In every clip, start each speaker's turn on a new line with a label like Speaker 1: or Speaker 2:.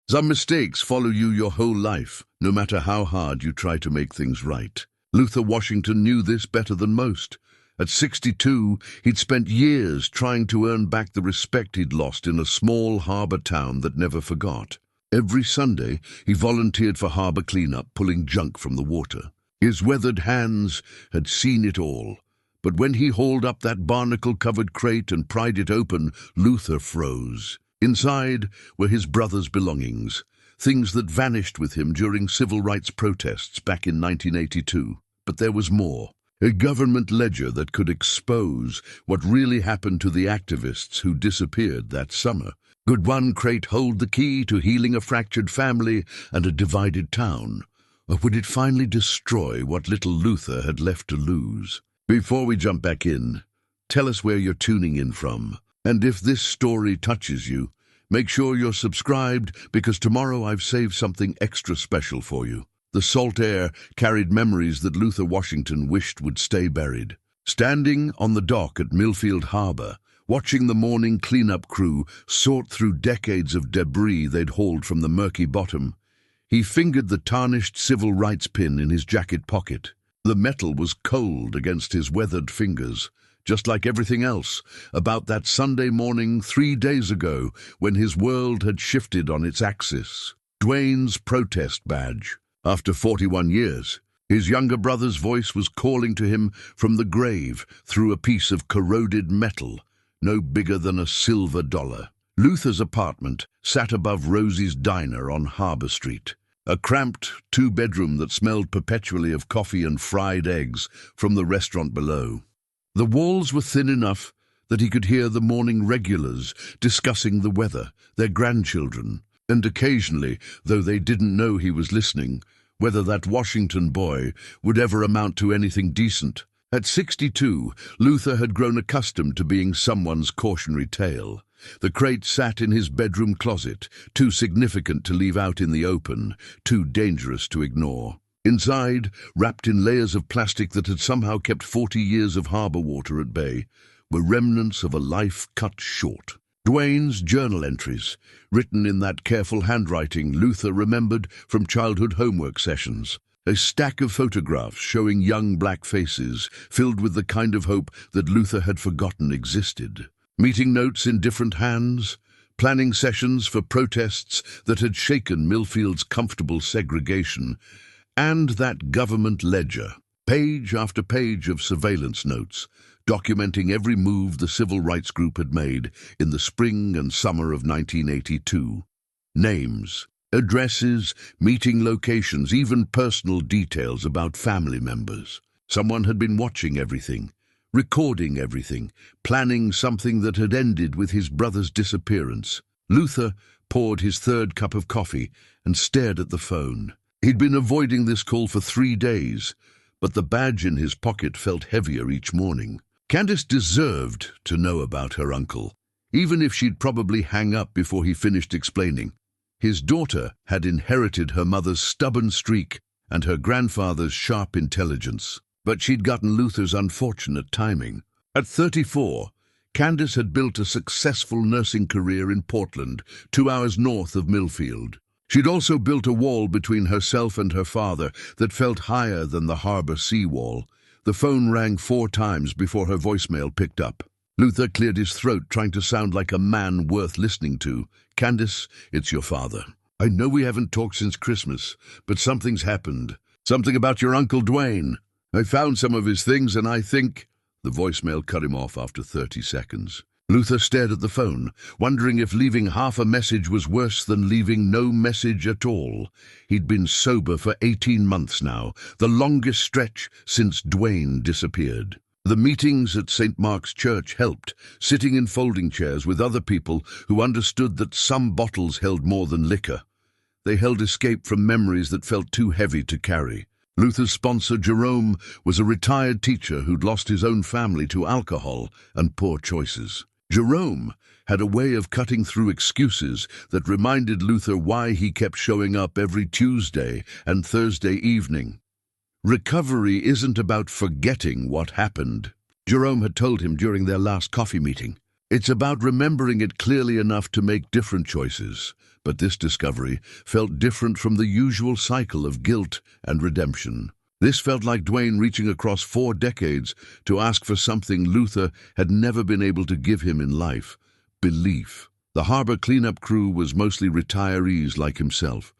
Speaker 1: Some mistakes follow you your whole life, no matter how hard you try to make things right. Luther Washington knew this better than most. At 62, he'd spent years trying to earn back the respect he'd lost in a small harbor town that never forgot. Every Sunday, he volunteered for harbor cleanup, pulling junk from the water. His weathered hands had seen it all. But when he hauled up that barnacle-covered crate and pried it open, Luther froze. Inside were his brother's belongings, things that vanished with him during civil rights protests back in 1982. But there was more. A government ledger that could expose what really happened to the activists who disappeared that summer. Could one crate hold the key to healing a fractured family and a divided town? Or would it finally destroy what little Luther had left to lose? Before we jump back in, tell us where you're tuning in from. And if this story touches you, make sure you're subscribed, because tomorrow I've saved something extra special for you. The salt air carried memories that Luther Washington wished would stay buried. Standing on the dock at Millfield Harbor, watching the morning cleanup crew sort through decades of debris they'd hauled from the murky bottom, he fingered the tarnished civil rights pin in his jacket pocket. The metal was cold against his weathered fingers, just like everything else about that Sunday morning 3 days ago when his world had shifted on its axis. Dwayne's protest badge. After 41 years, his younger brother's voice was calling to him from the grave through a piece of corroded metal, no bigger than a silver dollar. Luther's apartment sat above Rosie's Diner on Harbor Street, a cramped two-bedroom that smelled perpetually of coffee and fried eggs from the restaurant below. The walls were thin enough that he could hear the morning regulars discussing the weather, their grandchildren, and occasionally, though they didn't know he was listening, whether that Washington boy would ever amount to anything decent. At 62, Luther had grown accustomed to being someone's cautionary tale. The crate sat in his bedroom closet, too significant to leave out in the open, too dangerous to ignore. Inside, wrapped in layers of plastic that had somehow kept 40 years of harbor water at bay, were remnants of a life cut short. Dwayne's journal entries, written in that careful handwriting Luther remembered from childhood homework sessions. A stack of photographs showing young black faces, filled with the kind of hope that Luther had forgotten existed. Meeting notes in different hands, planning sessions for protests that had shaken Millfield's comfortable segregation, and that government ledger, page after page of surveillance notes, documenting every move the civil rights group had made in the spring and summer of 1982. Names, addresses, meeting locations, even personal details about family members. Someone had been watching everything, recording everything, planning something that had ended with his brother's disappearance. Luther poured his third cup of coffee and stared at the phone. He'd been avoiding this call for 3 days, but the badge in his pocket felt heavier each morning. Candace deserved to know about her uncle, even if she'd probably hang up before he finished explaining. His daughter had inherited her mother's stubborn streak and her grandfather's sharp intelligence, but she'd gotten Luther's unfortunate timing. At 34, Candace had built a successful nursing career in Portland, 2 hours north of Millfield. She'd also built a wall between herself and her father that felt higher than the harbor seawall. The phone rang 4 times before her voicemail picked up. Luther cleared his throat, trying to sound like a man worth listening to. "Candace, it's your father. I know we haven't talked since Christmas, but something's happened. Something about your Uncle Dwayne. I found some of his things and I think—" The voicemail cut him off after 30 seconds. Luther stared at the phone, wondering if leaving half a message was worse than leaving no message at all. He'd been sober for 18 months now, the longest stretch since Dwayne disappeared. The meetings at St. Mark's Church helped, sitting in folding chairs with other people who understood that some bottles held more than liquor. They held escape from memories that felt too heavy to carry. Luther's sponsor, Jerome, was a retired teacher who'd lost his own family to alcohol and poor choices. Jerome had a way of cutting through excuses that reminded Luther why he kept showing up every Tuesday and Thursday evening. Recovery isn't about forgetting what happened, Jerome had told him during their last coffee meeting. It's about remembering it clearly enough to make different choices. But this discovery felt different from the usual cycle of guilt and redemption. This felt like Dwayne reaching across 4 decades to ask for something Luther had never been able to give him in life: belief. The harbor cleanup crew was mostly retirees like himself,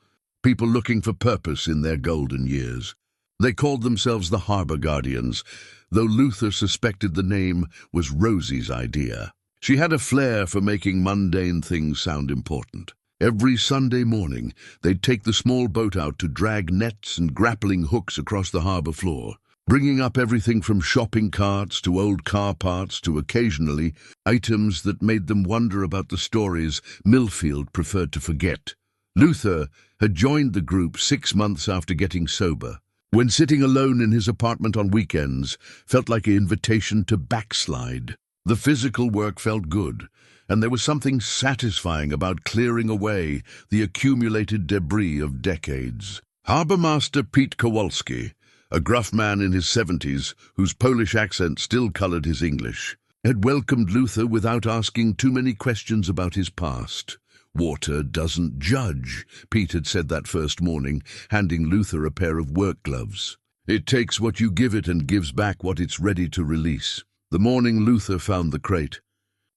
Speaker 1: people looking for purpose in their golden years. They called themselves the Harbor Guardians, though Luther suspected the name was Rosie's idea. She had a flair for making mundane things sound important. Every Sunday morning, they'd take the small boat out to drag nets and grappling hooks across the harbor floor, bringing up everything from shopping carts to old car parts to occasionally items that made them wonder about the stories Millfield preferred to forget. Luther had joined the group 6 months after getting sober, when sitting alone in his apartment on weekends felt like an invitation to backslide. The physical work felt good, and there was something satisfying about clearing away the accumulated debris of decades. Harbor Master Pete Kowalski, a gruff man in his 70s whose Polish accent still colored his English, had welcomed Luther without asking too many questions about his past. "Water doesn't judge," Pete had said that first morning, handing Luther a pair of work gloves. "It takes what you give it and gives back what it's ready to release." The morning Luther found the crate,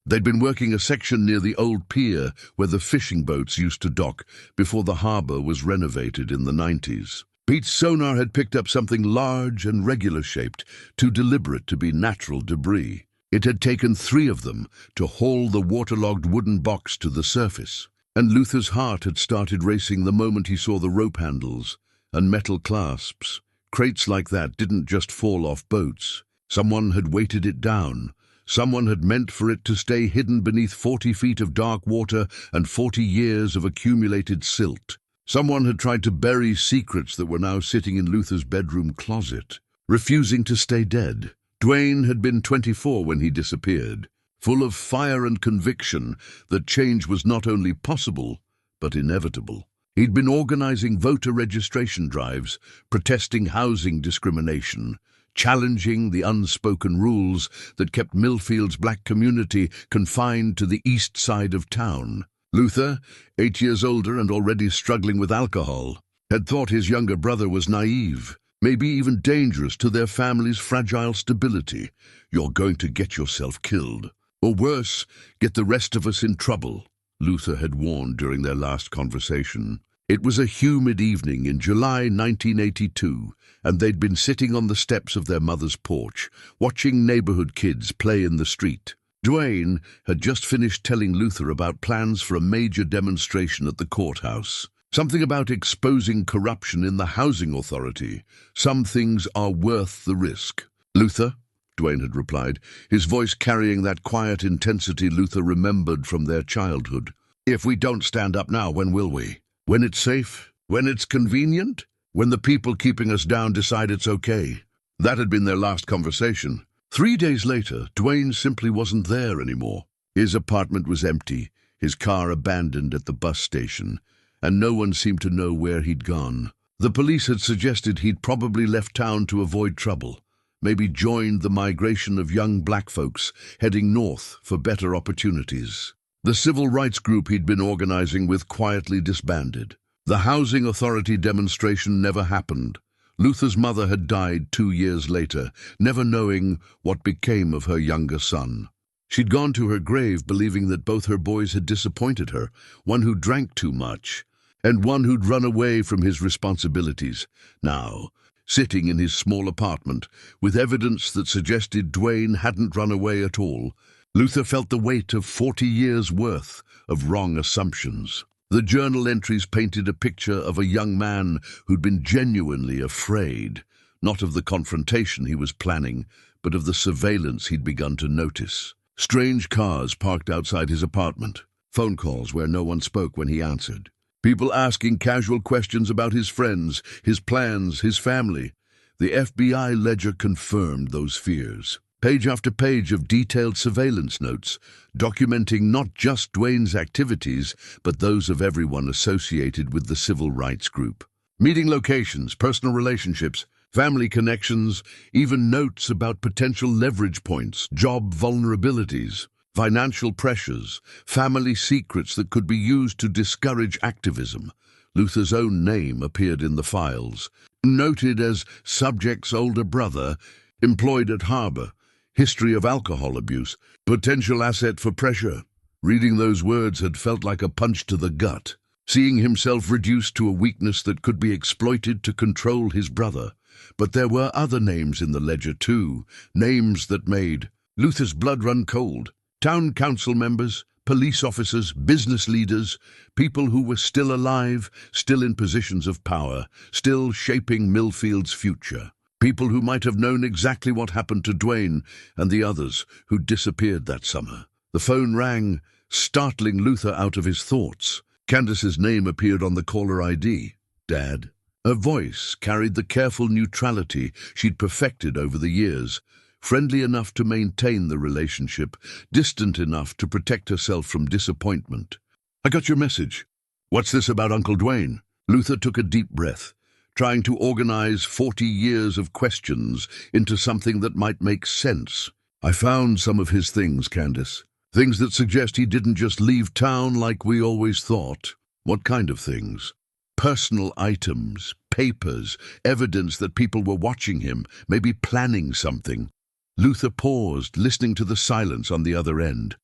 Speaker 1: they'd been working a section near the old pier where the fishing boats used to dock before the harbor was renovated in the 90s. Pete's sonar had picked up something large and regular-shaped, too deliberate to be natural debris. It had taken 3 of them to haul the waterlogged wooden box to the surface, and Luther's heart had started racing the moment he saw the rope handles and metal clasps. Crates like that didn't just fall off boats. Someone had weighted it down. Someone had meant for it to stay hidden beneath 40 feet of dark water and 40 years of accumulated silt. Someone had tried to bury secrets that were now sitting in Luther's bedroom closet, refusing to stay dead. Dwayne had been 24 when he disappeared, full of fire and conviction that change was not only possible, but inevitable. He'd been organizing voter registration drives, protesting housing discrimination, challenging the unspoken rules that kept Millfield's black community confined to the east side of town. Luther, 8 years older and already struggling with alcohol, had thought his younger brother was naive, maybe even dangerous to their family's fragile stability. "You're going to get yourself killed. Or worse, get the rest of us in trouble," Luther had warned during their last conversation. It was a humid evening in July 1982, and they'd been sitting on the steps of their mother's porch, watching neighborhood kids play in the street. Dwayne had just finished telling Luther about plans for a major demonstration at the courthouse. Something about exposing corruption in the housing authority. "Some things are worth the risk." "Luther," Dwayne had replied, his voice carrying that quiet intensity Luther remembered from their childhood. "If we don't stand up now, when will we? When it's safe? When it's convenient? When the people keeping us down decide it's okay?" That had been their last conversation. 3 days later, Dwayne simply wasn't there anymore. His apartment was empty, his car abandoned at the bus station, and no one seemed to know where he'd gone. The police had suggested he'd probably left town to avoid trouble, maybe joined the migration of young black folks heading north for better opportunities. The civil rights group he'd been organizing with quietly disbanded. The housing authority demonstration never happened. Luther's mother had died 2 years later, never knowing what became of her younger son. She'd gone to her grave believing that both her boys had disappointed her, one who drank too much, and one who'd run away from his responsibilities. Now, sitting in his small apartment, with evidence that suggested Dwayne hadn't run away at all, Luther felt the weight of 40 years' worth of wrong assumptions. The journal entries painted a picture of a young man who'd been genuinely afraid, not of the confrontation he was planning, but of the surveillance he'd begun to notice. Strange cars parked outside his apartment, phone calls where no one spoke when he answered, people asking casual questions about his friends, his plans, his family. The FBI ledger confirmed those fears. Page after page of detailed surveillance notes, documenting not just Dwayne's activities, but those of everyone associated with the civil rights group. Meeting locations, personal relationships, family connections, even notes about potential leverage points, job vulnerabilities. Financial pressures, family secrets that could be used to discourage activism. Luther's own name appeared in the files. Noted as subject's older brother, employed at harbor, history of alcohol abuse, potential asset for pressure. Reading those words had felt like a punch to the gut, seeing himself reduced to a weakness that could be exploited to control his brother. But there were other names in the ledger too, names that made Luther's blood run cold. Town council members, police officers, business leaders, people who were still alive, still in positions of power, still shaping Millfield's future. People who might have known exactly what happened to Dwayne and the others who disappeared that summer. The phone rang, startling Luther out of his thoughts. Candace's name appeared on the caller ID. Dad. Her voice carried the careful neutrality she'd perfected over the years, friendly enough to maintain the relationship, distant enough to protect herself from disappointment. I got your message. What's this about Uncle Dwayne? Luther took a deep breath, trying to organize 40 years of questions into something that might make sense. I found some of his things, Candace. Things that suggest he didn't just leave town like we always thought. What kind of things? Personal items, papers, evidence that people were watching him, maybe planning something. Luther paused, listening to the silence on the other end.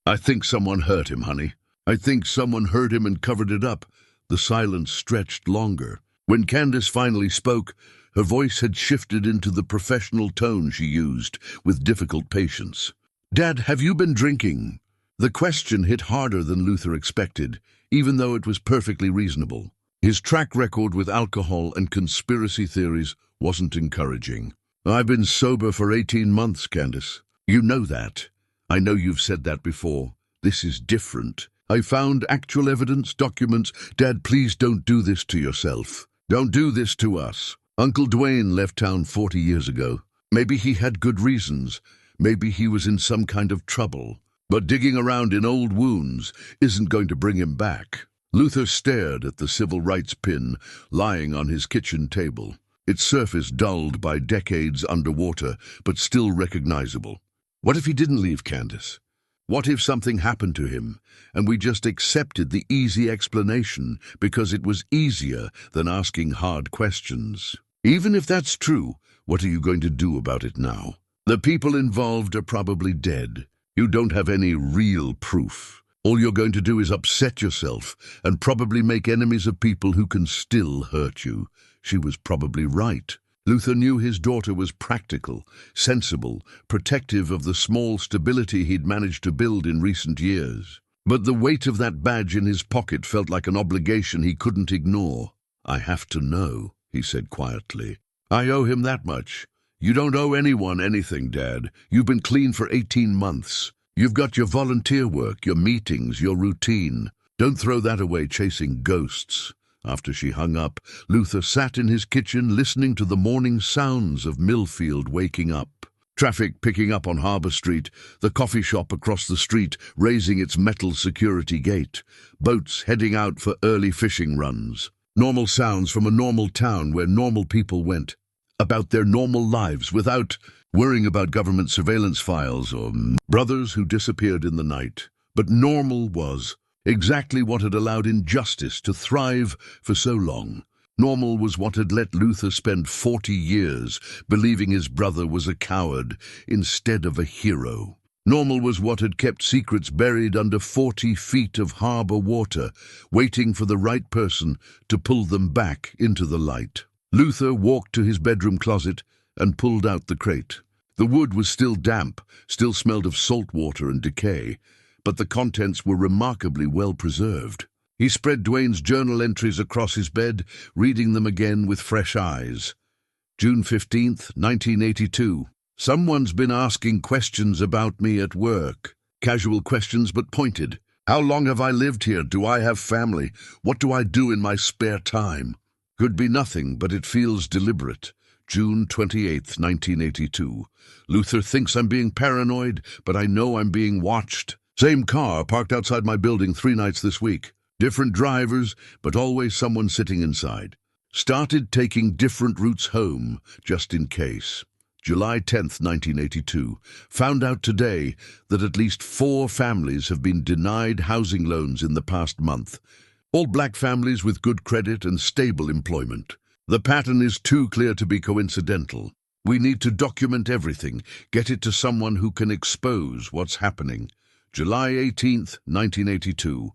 Speaker 1: I think someone hurt him, honey. I think someone hurt him and covered it up. The silence stretched longer. When Candace finally spoke, her voice had shifted into the professional tone she used, with difficult patience. Dad, have you been drinking? The question hit harder than Luther expected, even though it was perfectly reasonable. His track record with alcohol and conspiracy theories wasn't encouraging. I've been sober for 18 months, Candace. You know that. I know you've said that before. This is different. I found actual evidence, documents. Dad, please don't do this to yourself. Don't do this to us. Uncle Dwayne left town 40 years ago. Maybe he had good reasons. Maybe he was in some kind of trouble. But digging around in old wounds isn't going to bring him back. Luther stared at the civil rights pin lying on his kitchen table, its surface dulled by decades underwater, but still recognizable. What if he didn't leave, Candace? What if something happened to him, and we just accepted the easy explanation because it was easier than asking hard questions? Even if that's true, what are you going to do about it now? The people involved are probably dead. You don't have any real proof. All you're going to do is upset yourself and probably make enemies of people who can still hurt you. She was probably right. Luther knew his daughter was practical, sensible, protective of the small stability he'd managed to build in recent years. But the weight of that badge in his pocket felt like an obligation he couldn't ignore. I have to know, he said quietly. I owe him that much. You don't owe anyone anything, Dad. You've been clean for 18 months. You've got your volunteer work, your meetings, your routine. Don't throw that away chasing ghosts. After she hung up, Luther sat in his kitchen listening to the morning sounds of Millfield waking up. Traffic picking up on Harbour Street, the coffee shop across the street raising its metal security gate, boats heading out for early fishing runs. Normal sounds from a normal town where normal people went about their normal lives without worrying about government surveillance files or brothers who disappeared in the night. But normal was exactly what had allowed injustice to thrive for so long. Normal was what had let Luther spend 40 years believing his brother was a coward instead of a hero. Normal was what had kept secrets buried under 40 feet of harbour water, waiting for the right person to pull them back into the light. Luther walked to his bedroom closet and pulled out the crate. The wood was still damp, still smelled of salt water and decay, but the contents were remarkably well preserved. He spread Dwayne's journal entries across his bed, reading them again with fresh eyes. June 15th, 1982. Someone's been asking questions about me at work. Casual questions but pointed. How long have I lived here? Do I have family? What do I do in my spare time? Could be nothing, but it feels deliberate. June 28th, 1982. Luther thinks I'm being paranoid, but I know I'm being watched. Same car parked outside my building 3 nights this week. Different drivers, but always someone sitting inside. Started taking different routes home, just in case. July 10th, 1982. Found out today that at least 4 families have been denied housing loans in the past month. All black families with good credit and stable employment. The pattern is too clear to be coincidental. We need to document everything, get it to someone who can expose what's happening. July 18th, 1982.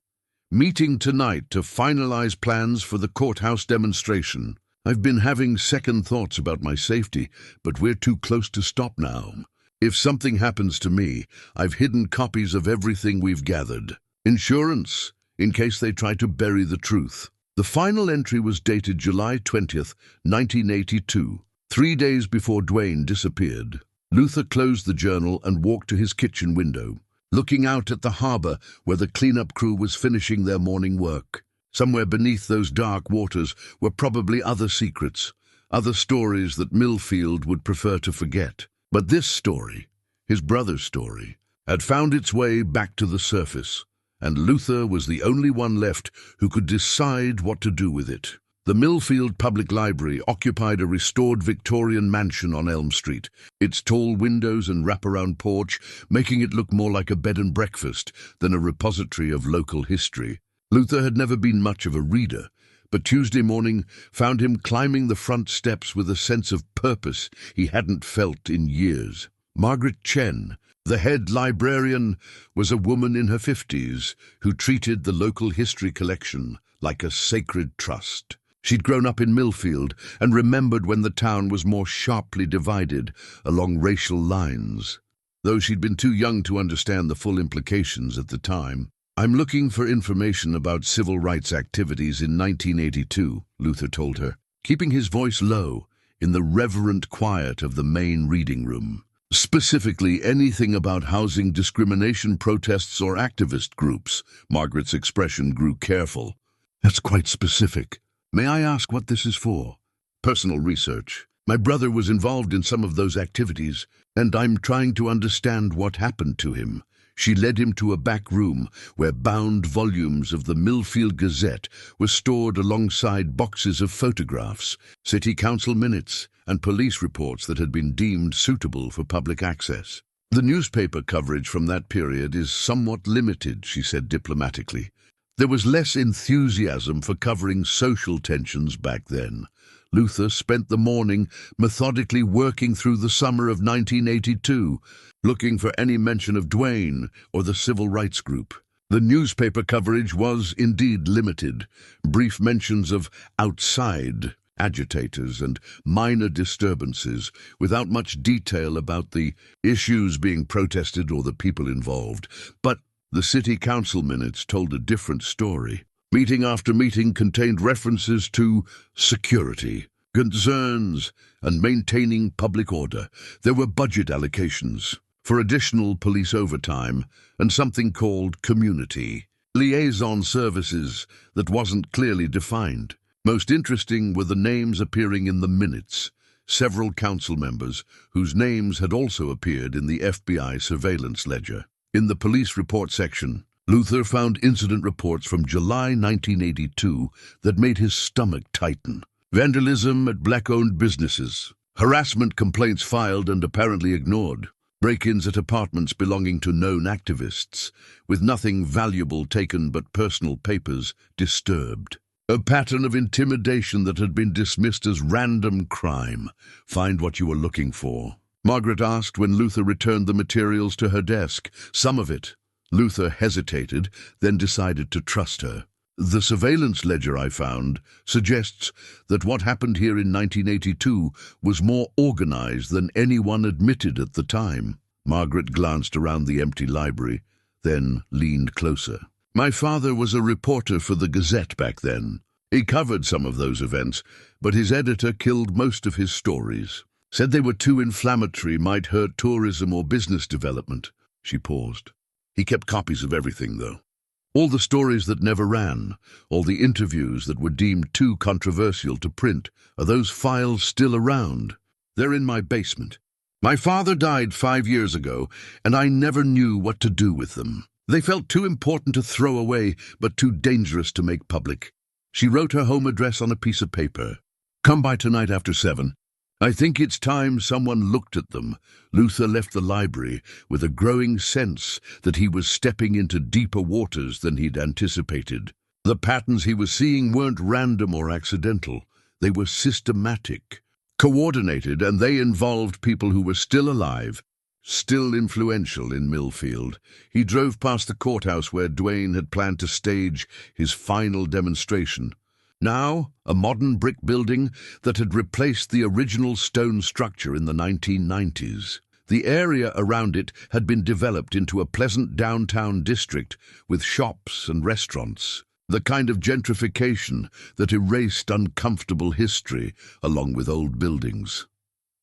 Speaker 1: Meeting tonight to finalize plans for the courthouse demonstration. I've been having second thoughts about my safety, but we're too close to stop now. If something happens to me, I've hidden copies of everything we've gathered. Insurance, in case they try to bury the truth. The final entry was dated July 20th, 1982, 3 days before Dwayne disappeared. Luther closed the journal and walked to his kitchen window, looking out at the harbor where the cleanup crew was finishing their morning work. Somewhere beneath those dark waters were probably other secrets, other stories that Millfield would prefer to forget. But this story, his brother's story, had found its way back to the surface, and Luther was the only one left who could decide what to do with it. The Millfield Public Library occupied a restored Victorian mansion on Elm Street, its tall windows and wraparound porch making it look more like a bed and breakfast than a repository of local history. Luther had never been much of a reader, but Tuesday morning found him climbing the front steps with a sense of purpose he hadn't felt in years. Margaret Chen, the head librarian, was a woman in her 50s who treated the local history collection like a sacred trust. She'd grown up in Millfield and remembered when the town was more sharply divided along racial lines, though she'd been too young to understand the full implications at the time. "I'm looking for information about civil rights activities in 1982, Luther told her, keeping his voice low in the reverent quiet of the main reading room. "Specifically, anything about housing discrimination protests or activist groups." Margaret's expression grew careful. "That's quite specific. May I ask what this is for?" "Personal research. My brother was involved in some of those activities, and I'm trying to understand what happened to him." She led him to a back room where bound volumes of the Millfield Gazette were stored alongside boxes of photographs, city council minutes, and police reports that had been deemed suitable for public access. "The newspaper coverage from that period is somewhat limited," she said diplomatically. "There was less enthusiasm for covering social tensions back then." Luther spent the morning methodically working through the summer of 1982, looking for any mention of Dwayne or the civil rights group. The newspaper coverage was indeed limited. Brief mentions of outside agitators and minor disturbances, without much detail about the issues being protested or the people involved. But the city council minutes told a different story. Meeting after meeting contained references to security, concerns, and maintaining public order. There were budget allocations for additional police overtime and something called community liaison services that wasn't clearly defined. Most interesting were the names appearing in the minutes, several council members whose names had also appeared in the FBI surveillance ledger. In the police report section, Luther found incident reports from July 1982 that made his stomach tighten. Vandalism at black-owned businesses, harassment complaints filed and apparently ignored, break-ins at apartments belonging to known activists, with nothing valuable taken but personal papers disturbed. A pattern of intimidation that had been dismissed as random crime. "Find what you were looking for?" Margaret asked when Luther returned the materials to her desk. "Some of it." Luther hesitated, then decided to trust her. "The surveillance ledger I found suggests that what happened here in 1982 was more organized than anyone admitted at the time." Margaret glanced around the empty library, then leaned closer. "My father was a reporter for the Gazette back then. He covered some of those events, but his editor killed most of his stories. Said they were too inflammatory, might hurt tourism or business development." She paused. "He kept copies of everything, though. All the stories that never ran, all the interviews that were deemed too controversial to print. Are those files still around?" "They're in my basement. My father died 5 years ago, and I never knew what to do with them. They felt too important to throw away, but too dangerous to make public." She wrote her home address on a piece of paper. "Come by tonight after 7. I think it's time someone looked at them. Luther left the library with a growing sense that he was stepping into deeper waters than he'd anticipated. The patterns he was seeing weren't random or accidental. They were systematic, coordinated, and they involved people who were still alive, still influential in Millfield. He drove past the courthouse where Dwayne had planned to stage his final demonstration. Now, a modern brick building that had replaced the original stone structure in the 1990s. The area around it had been developed into a pleasant downtown district with shops and restaurants, the kind of gentrification that erased uncomfortable history along with old buildings.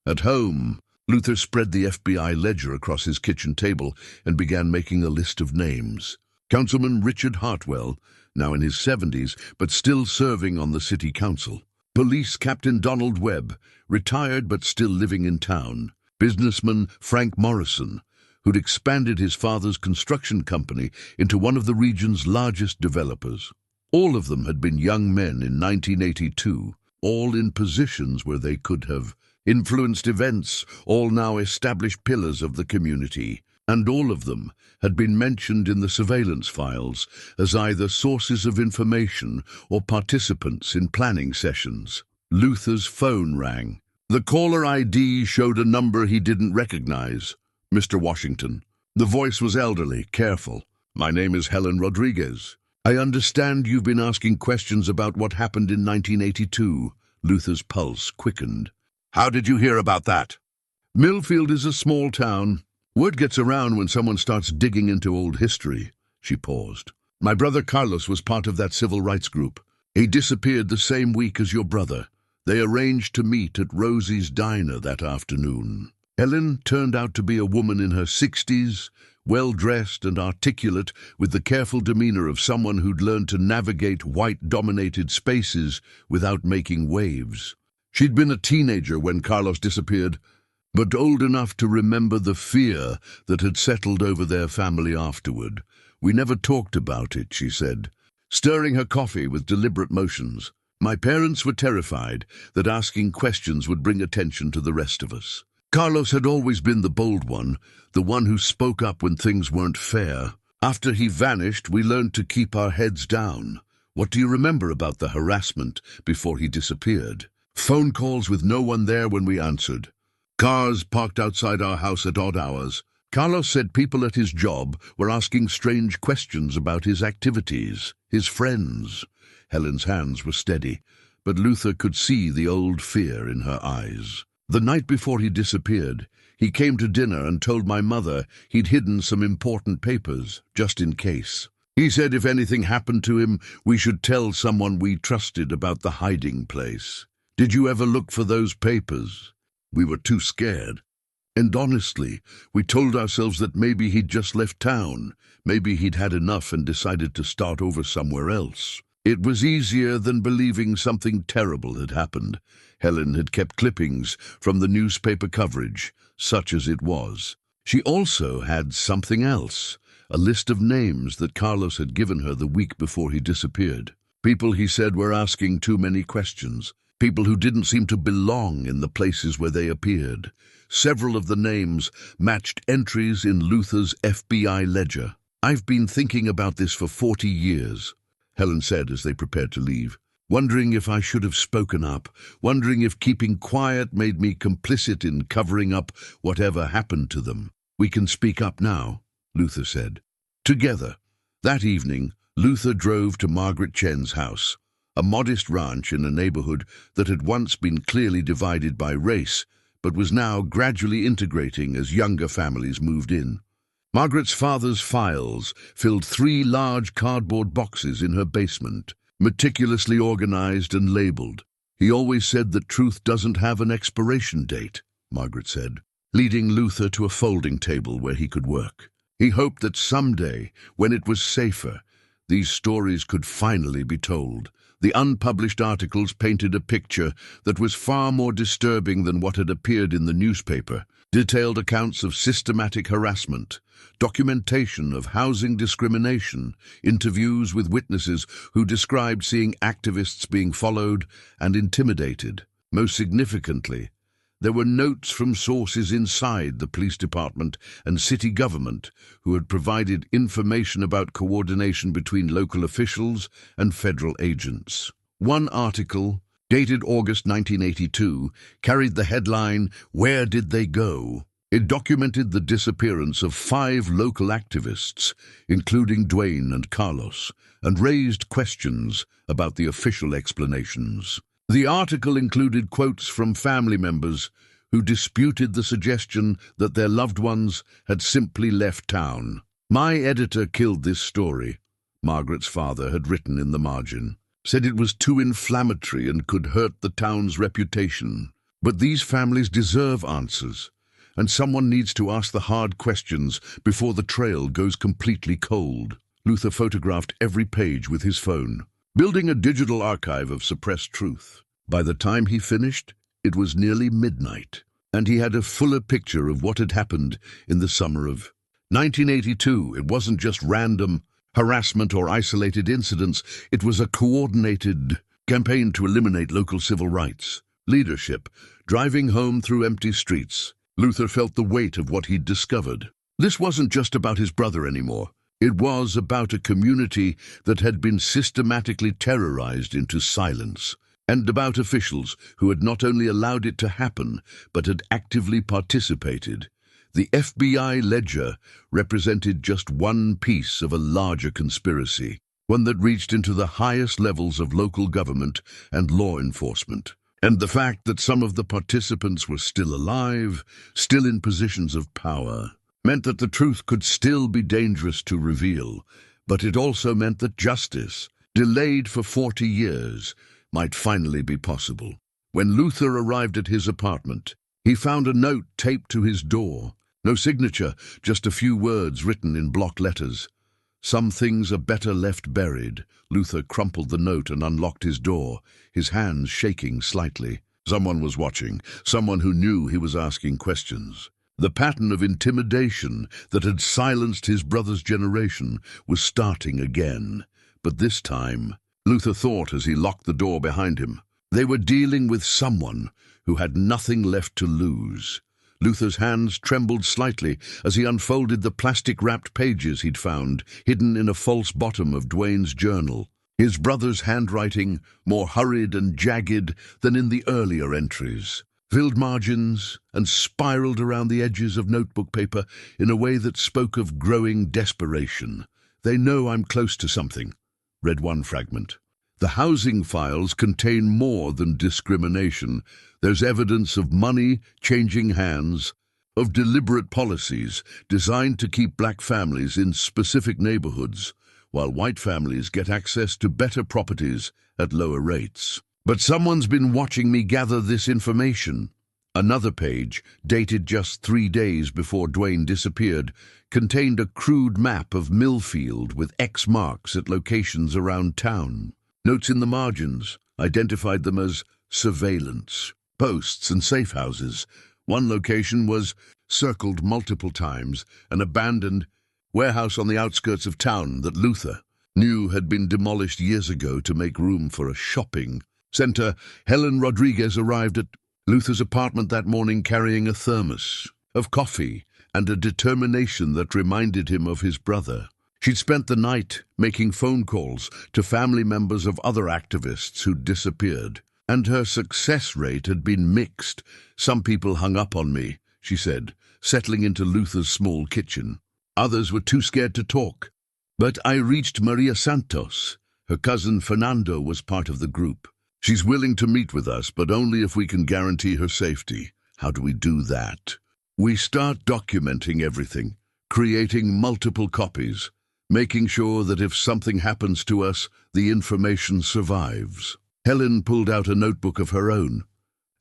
Speaker 1: At home, Luther spread the FBI ledger across his kitchen table and began making a list of names. Councilman Richard Hartwell, now in his 70s, but still serving on the city council. Police Captain Donald Webb, retired but still living in town. Businessman Frank Morrison, who'd expanded his father's construction company into one of the region's largest developers. All of them had been young men in 1982, all in positions where they could have influenced events, all now established pillars of the community. And all of them had been mentioned in the surveillance files as either sources of information or participants in planning sessions. Luther's phone rang. The caller ID showed a number he didn't recognize. Mr. Washington. The voice was elderly, careful. My name is Helen Rodriguez. I understand you've been asking questions about what happened in 1982. Luther's pulse quickened. How did you hear about that? Millfield is a small town. Word gets around when someone starts digging into old history. She paused. My brother Carlos was part of that civil rights group. He disappeared the same week as your brother. They arranged to meet at Rosie's diner that afternoon. Helen turned out to be a woman in her 60s, well-dressed and articulate, with the careful demeanor of someone who'd learned to navigate white-dominated spaces without making waves. She'd been a teenager when Carlos disappeared, but old enough to remember the fear that had settled over their family afterward. We never talked about it, she said, stirring her coffee with deliberate motions. My parents were terrified that asking questions would bring attention to the rest of us. Carlos had always been the bold one, the one who spoke up when things weren't fair. After he vanished, we learned to keep our heads down. What do you remember about the harassment before he disappeared? Phone calls with no one there when we answered. Cars parked outside our house at odd hours. Carlos said people at his job were asking strange questions about his activities, his friends. Helen's hands were steady, but Luther could see the old fear in her eyes. The night before he disappeared, he came to dinner and told my mother he'd hidden some important papers, just in case. He said if anything happened to him, we should tell someone we trusted about the hiding place. Did you ever look for those papers? We were too scared. And honestly, we told ourselves that maybe he'd just left town. Maybe he'd had enough and decided to start over somewhere else. It was easier than believing something terrible had happened. Helen had kept clippings from the newspaper coverage, such as it was. She also had something else, a list of names that Carlos had given her the week before he disappeared. People he said were asking too many questions. People who didn't seem to belong in the places where they appeared. Several of the names matched entries in Luther's FBI ledger. I've been thinking about this for 40 years, Helen said as they prepared to leave. Wondering if I should have spoken up, wondering if keeping quiet made me complicit in covering up whatever happened to them. We can speak up now, Luther said. Together. That evening, Luther drove to Margaret Chen's house, a modest ranch in a neighborhood that had once been clearly divided by race, but was now gradually integrating as younger families moved in. Margaret's father's files filled 3 large cardboard boxes in her basement, meticulously organized and labeled. He always said that truth doesn't have an expiration date, Margaret said, leading Luther to a folding table where he could work. He hoped that someday, when it was safer, these stories could finally be told. The unpublished articles painted a picture that was far more disturbing than what had appeared in the newspaper. Detailed accounts of systematic harassment, documentation of housing discrimination, interviews with witnesses who described seeing activists being followed and intimidated. Most significantly, There were notes from sources inside the police department and city government who had provided information about coordination between local officials and federal agents. One article, dated August 1982, carried the headline, "Where did they go?" It documented the disappearance of 5 local activists, including Dwayne and Carlos, and raised questions about the official explanations. The article included quotes from family members who disputed the suggestion that their loved ones had simply left town. "My editor killed this story," Margaret's father had written in the margin. "Said it was too inflammatory and could hurt the town's reputation. But these families deserve answers, and someone needs to ask the hard questions before the trail goes completely cold." Luther photographed every page with his phone, building a digital archive of suppressed truth. By the time he finished, it was nearly midnight, and he had a fuller picture of what had happened in the summer of 1982. It wasn't just random harassment or isolated incidents. It was a coordinated campaign to eliminate local civil rights. Leadership, driving home through empty streets. Luther felt the weight of what he'd discovered. This wasn't just about his brother anymore. It was about a community that had been systematically terrorized into silence, and about officials who had not only allowed it to happen, but had actively participated. The FBI ledger represented just one piece of a larger conspiracy, one that reached into the highest levels of local government and law enforcement. And the fact that some of the participants were still alive, still in positions of power, meant that the truth could still be dangerous to reveal, but it also meant that justice, delayed for 40 years, might finally be possible. When Luther arrived at his apartment, he found a note taped to his door. No signature, just a few words written in block letters. "Some things are better left buried." Luther crumpled the note and unlocked his door, his hands shaking slightly. Someone was watching, someone who knew he was asking questions. The pattern of intimidation that had silenced his brother's generation was starting again. But this time, Luther thought as he locked the door behind him, they were dealing with someone who had nothing left to lose. Luther's hands trembled slightly as he unfolded the plastic-wrapped pages he'd found, hidden in a false bottom of Dwayne's journal. His brother's handwriting, more hurried and jagged than in the earlier entries, filled margins and spiraled around the edges of notebook paper in a way that spoke of growing desperation. "They know I'm close to something," read one fragment. "The housing files contain more than discrimination. There's evidence of money changing hands, of deliberate policies designed to keep black families in specific neighborhoods, while white families get access to better properties at lower rates. But someone's been watching me gather this information." Another page, dated just 3 days before Dwayne disappeared, contained a crude map of Millfield with X marks at locations around town. Notes in the margins identified them as surveillance posts and safe houses. One location was circled multiple times, an abandoned warehouse on the outskirts of town that Luther knew had been demolished years ago to make room for a shopping center. Helen Rodriguez arrived at Luther's apartment that morning carrying a thermos of coffee and a determination that reminded him of his brother. She'd spent the night making phone calls to family members of other activists who'd disappeared, and her success rate had been mixed. "Some people hung up on me," she said, settling into Luther's small kitchen. "Others were too scared to talk. But I reached Maria Santos. Her cousin Fernando was part of the group. She's willing to meet with us, but only if we can guarantee her safety." How do we do that? "We start documenting everything, creating multiple copies, making sure that if something happens to us, the information survives." Helen pulled out a notebook of her own.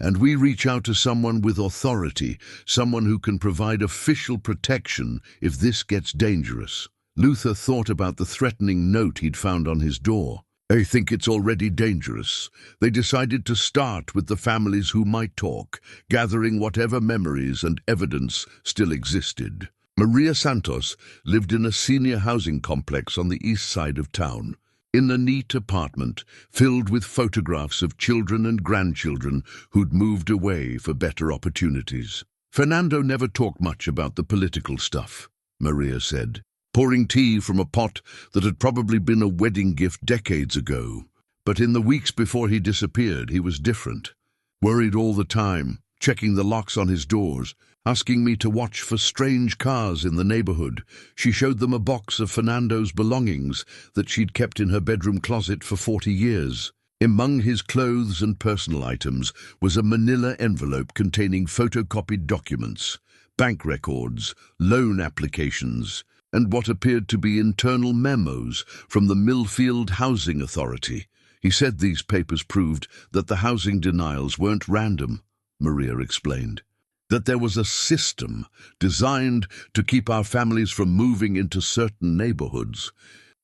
Speaker 1: "And we reach out to someone with authority, someone who can provide official protection if this gets dangerous." Luther thought about the threatening note he'd found on his door. "I think it's already dangerous." They decided to start with the families who might talk, gathering whatever memories and evidence still existed. Maria Santos lived in a senior housing complex on the east side of town. in a neat apartment filled with photographs of children and grandchildren who'd moved away for better opportunities. Fernando never talked much about the political stuff, Maria said, pouring tea from a pot that had probably been a wedding gift decades ago. But in the weeks before he disappeared, he was different. Worried all the time, checking the locks on his doors, asking me to watch for strange cars in the neighborhood. She showed them a box of Fernando's belongings that she'd kept in her bedroom closet for 40 years. Among his clothes and personal items was a manila envelope containing photocopied documents, bank records, loan applications, and what appeared to be internal memos from the Millfield Housing Authority. He said these papers proved that the housing denials weren't random, Maria explained, that there was a system designed to keep our families from moving into certain neighborhoods,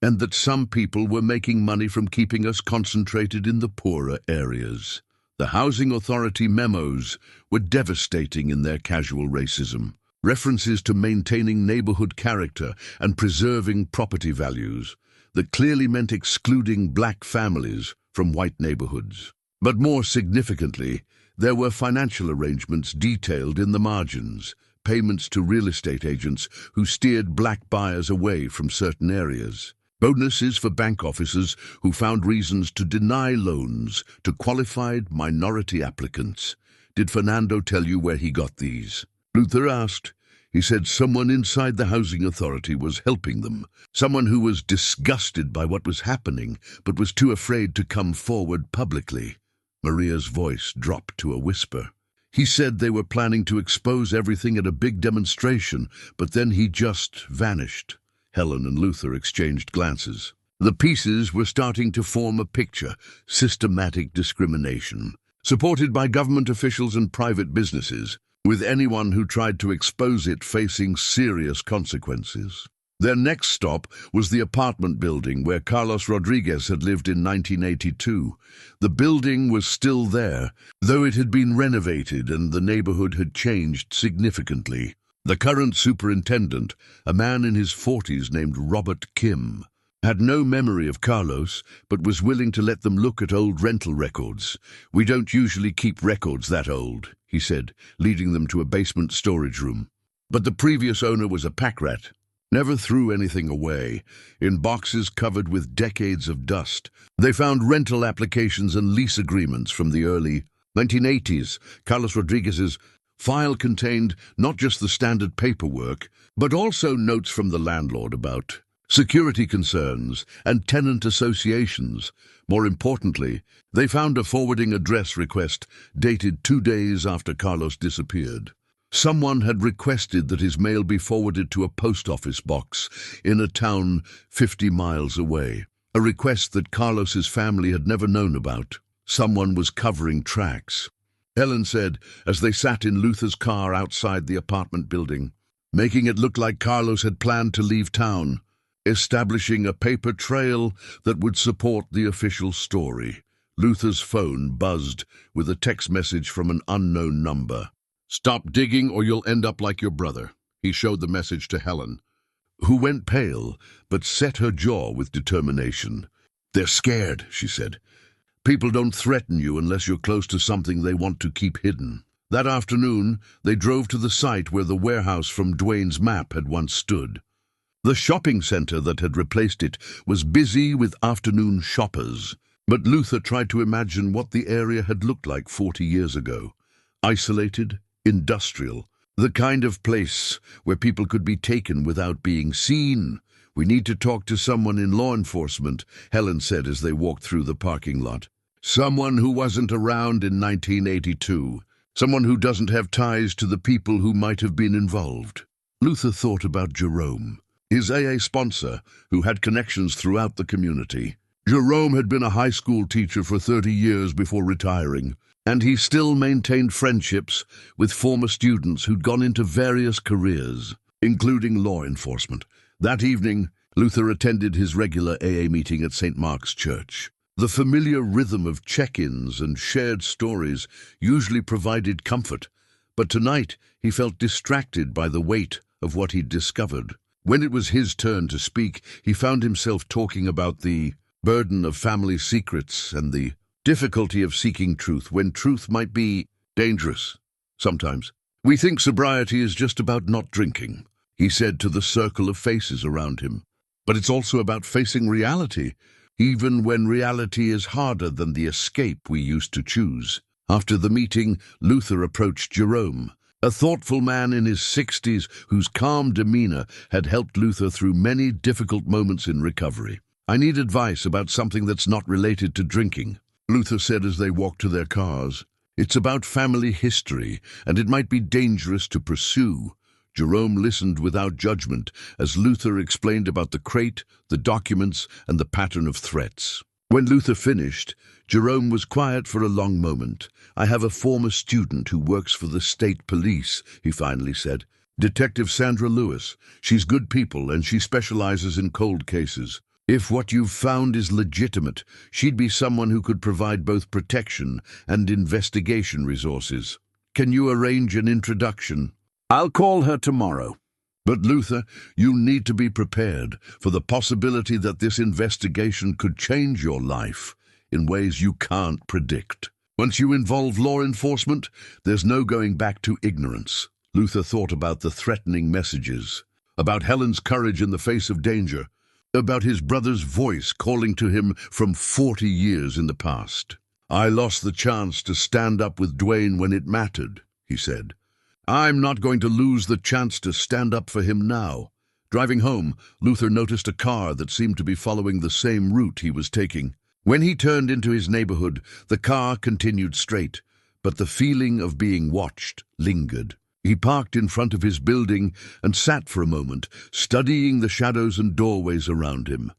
Speaker 1: and that some people were making money from keeping us concentrated in the poorer areas. The Housing Authority memos were devastating in their casual racism. References to maintaining neighborhood character and preserving property values that clearly meant excluding black families from white neighborhoods. But more significantly, there were financial arrangements detailed in the margins, payments to real estate agents who steered black buyers away from certain areas, bonuses for bank officers who found reasons to deny loans to qualified minority applicants. Did Fernando tell you where he got these? Luther asked. He said someone inside the Housing Authority was helping them, someone who was disgusted by what was happening but was too afraid to come forward publicly. Maria's voice dropped to a whisper. He said they were planning to expose everything at a big demonstration, but then he just vanished. Helen and Luther exchanged glances. The pieces were starting to form a picture: systematic discrimination, supported by government officials and private businesses, with anyone who tried to expose it facing serious consequences. Their next stop was the apartment building where Carlos Rodriguez had lived in 1982. The building was still there, though it had been renovated and the neighborhood had changed significantly. The current superintendent, a man in his 40s named Robert Kim, had no memory of Carlos, but was willing to let them look at old rental records. "We don't usually keep records that old," he said, leading them to a basement storage room. But the previous owner was a pack rat. Never threw anything away. In boxes covered with decades of dust, they found rental applications and lease agreements from the early 1980s. Carlos Rodriguez's file contained not just the standard paperwork, but also notes from the landlord about security concerns and tenant associations. More importantly, they found a forwarding address request dated 2 days after Carlos disappeared. Someone had requested that his mail be forwarded to a post office box in a town 50 miles away, a request that Carlos's family had never known about. Someone was covering tracks. Helen said as they sat in Luther's car outside the apartment building, making it look like Carlos had planned to leave town, establishing a paper trail that would support the official story. Luther's phone buzzed with a text message from an unknown number. "Stop digging or you'll end up like your brother," he showed the message to Helen, who went pale but set her jaw with determination. "They're scared," she said. "People don't threaten you unless you're close to something they want to keep hidden." That afternoon, they drove to the site where the warehouse from Dwayne's map had once stood. The shopping center that had replaced it was busy with afternoon shoppers, but Luther tried to imagine what the area had looked like 40 years ago. Isolated, industrial, the kind of place where people could be taken without being seen. "We need to talk to someone in law enforcement," Helen said as they walked through the parking lot. "Someone who wasn't around in 1982. Someone who doesn't have ties to the people who might have been involved." Luther thought about Jerome, his AA sponsor, who had connections throughout the community. Jerome had been a high school teacher for 30 years before retiring, and he still maintained friendships with former students who'd gone into various careers, including law enforcement. That evening, Luther attended his regular AA meeting at St. Mark's Church. The familiar rhythm of check-ins and shared stories usually provided comfort, but tonight he felt distracted by the weight of what he'd discovered. When it was his turn to speak, he found himself talking about the burden of family secrets and the difficulty of seeking truth when truth might be dangerous. Sometimes we think sobriety is just about not drinking, he said to the circle of faces around him. But it's also about facing reality, even when reality is harder than the escape we used to choose. After the meeting, Luther approached Jerome, a thoughtful man in his 60s whose calm demeanor had helped Luther through many difficult moments in recovery. "I need advice about something that's not related to drinking," Luther said as they walked to their cars. "It's about family history, and it might be dangerous to pursue." Jerome listened without judgment as Luther explained about the crate, the documents, and the pattern of threats. When Luther finished, Jerome was quiet for a long moment. "I have a former student who works for the state police," he finally said. "Detective Sandra Lewis. She's good people and she specializes in cold cases. If what you've found is legitimate, she'd be someone who could provide both protection and investigation resources. Can you arrange an introduction?" "I'll call her tomorrow." "But Luther, you'll need to be prepared for the possibility that this investigation could change your life in ways you can't predict. Once you involve law enforcement, there's no going back to ignorance." Luther thought about the threatening messages, about Helen's courage in the face of danger, about his brother's voice calling to him from 40 years in the past. "I lost the chance to stand up with Dwayne when it mattered," he said. "I'm not going to lose the chance to stand up for him now." Driving home, Luther noticed a car that seemed to be following the same route he was taking. When he turned into his neighborhood, the car continued straight, but the feeling of being watched lingered. He parked in front of his building and sat for a moment, studying the shadows and doorways around him.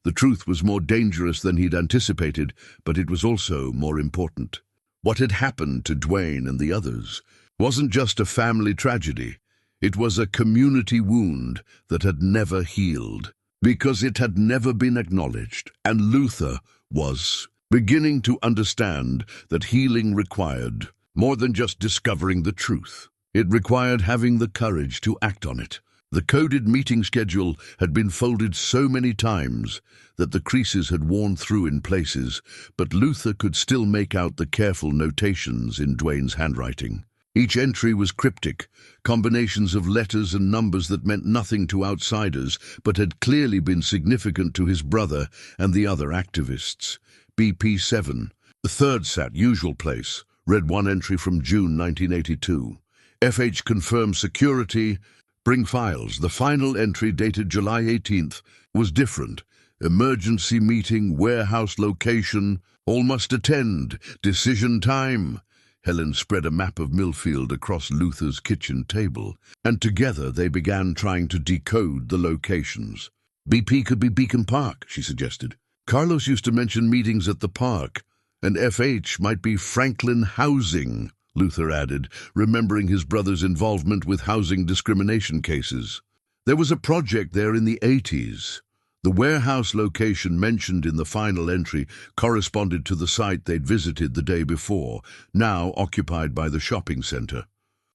Speaker 1: The truth was more dangerous than he'd anticipated, but it was also more important. What had happened to Dwayne and the others wasn't just a family tragedy. It was a community wound that had never healed, because it had never been acknowledged, and Luther was beginning to understand that healing required more than just discovering the truth. It required having the courage to act on it. The coded meeting schedule had been folded so many times that the creases had worn through in places, but Luther could still make out the careful notations in Dwayne's handwriting. Each entry was cryptic, combinations of letters and numbers that meant nothing to outsiders, but had clearly been significant to his brother and the other activists. BP7, the third sat usual place, read one entry from June 1982. FH confirmed security, bring files. The final entry dated July 18th was different. Emergency meeting, warehouse location, all must attend, decision time. Helen spread a map of Millfield across Luther's kitchen table, and together they began trying to decode the locations. BP could be Beacon Park, she suggested. Carlos used to mention meetings at the park, and FH might be Franklin Housing, Luther added, remembering his brother's involvement with housing discrimination cases. There was a project there in the 80s. The warehouse location mentioned in the final entry corresponded to the site they'd visited the day before, now occupied by the shopping center.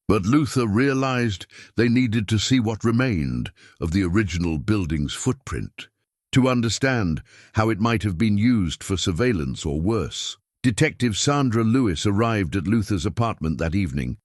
Speaker 1: But Luther realized they needed to see what remained of the original building's footprint, to understand how it might have been used for surveillance or worse. Detective Sandra Lewis arrived at Luther's apartment that evening,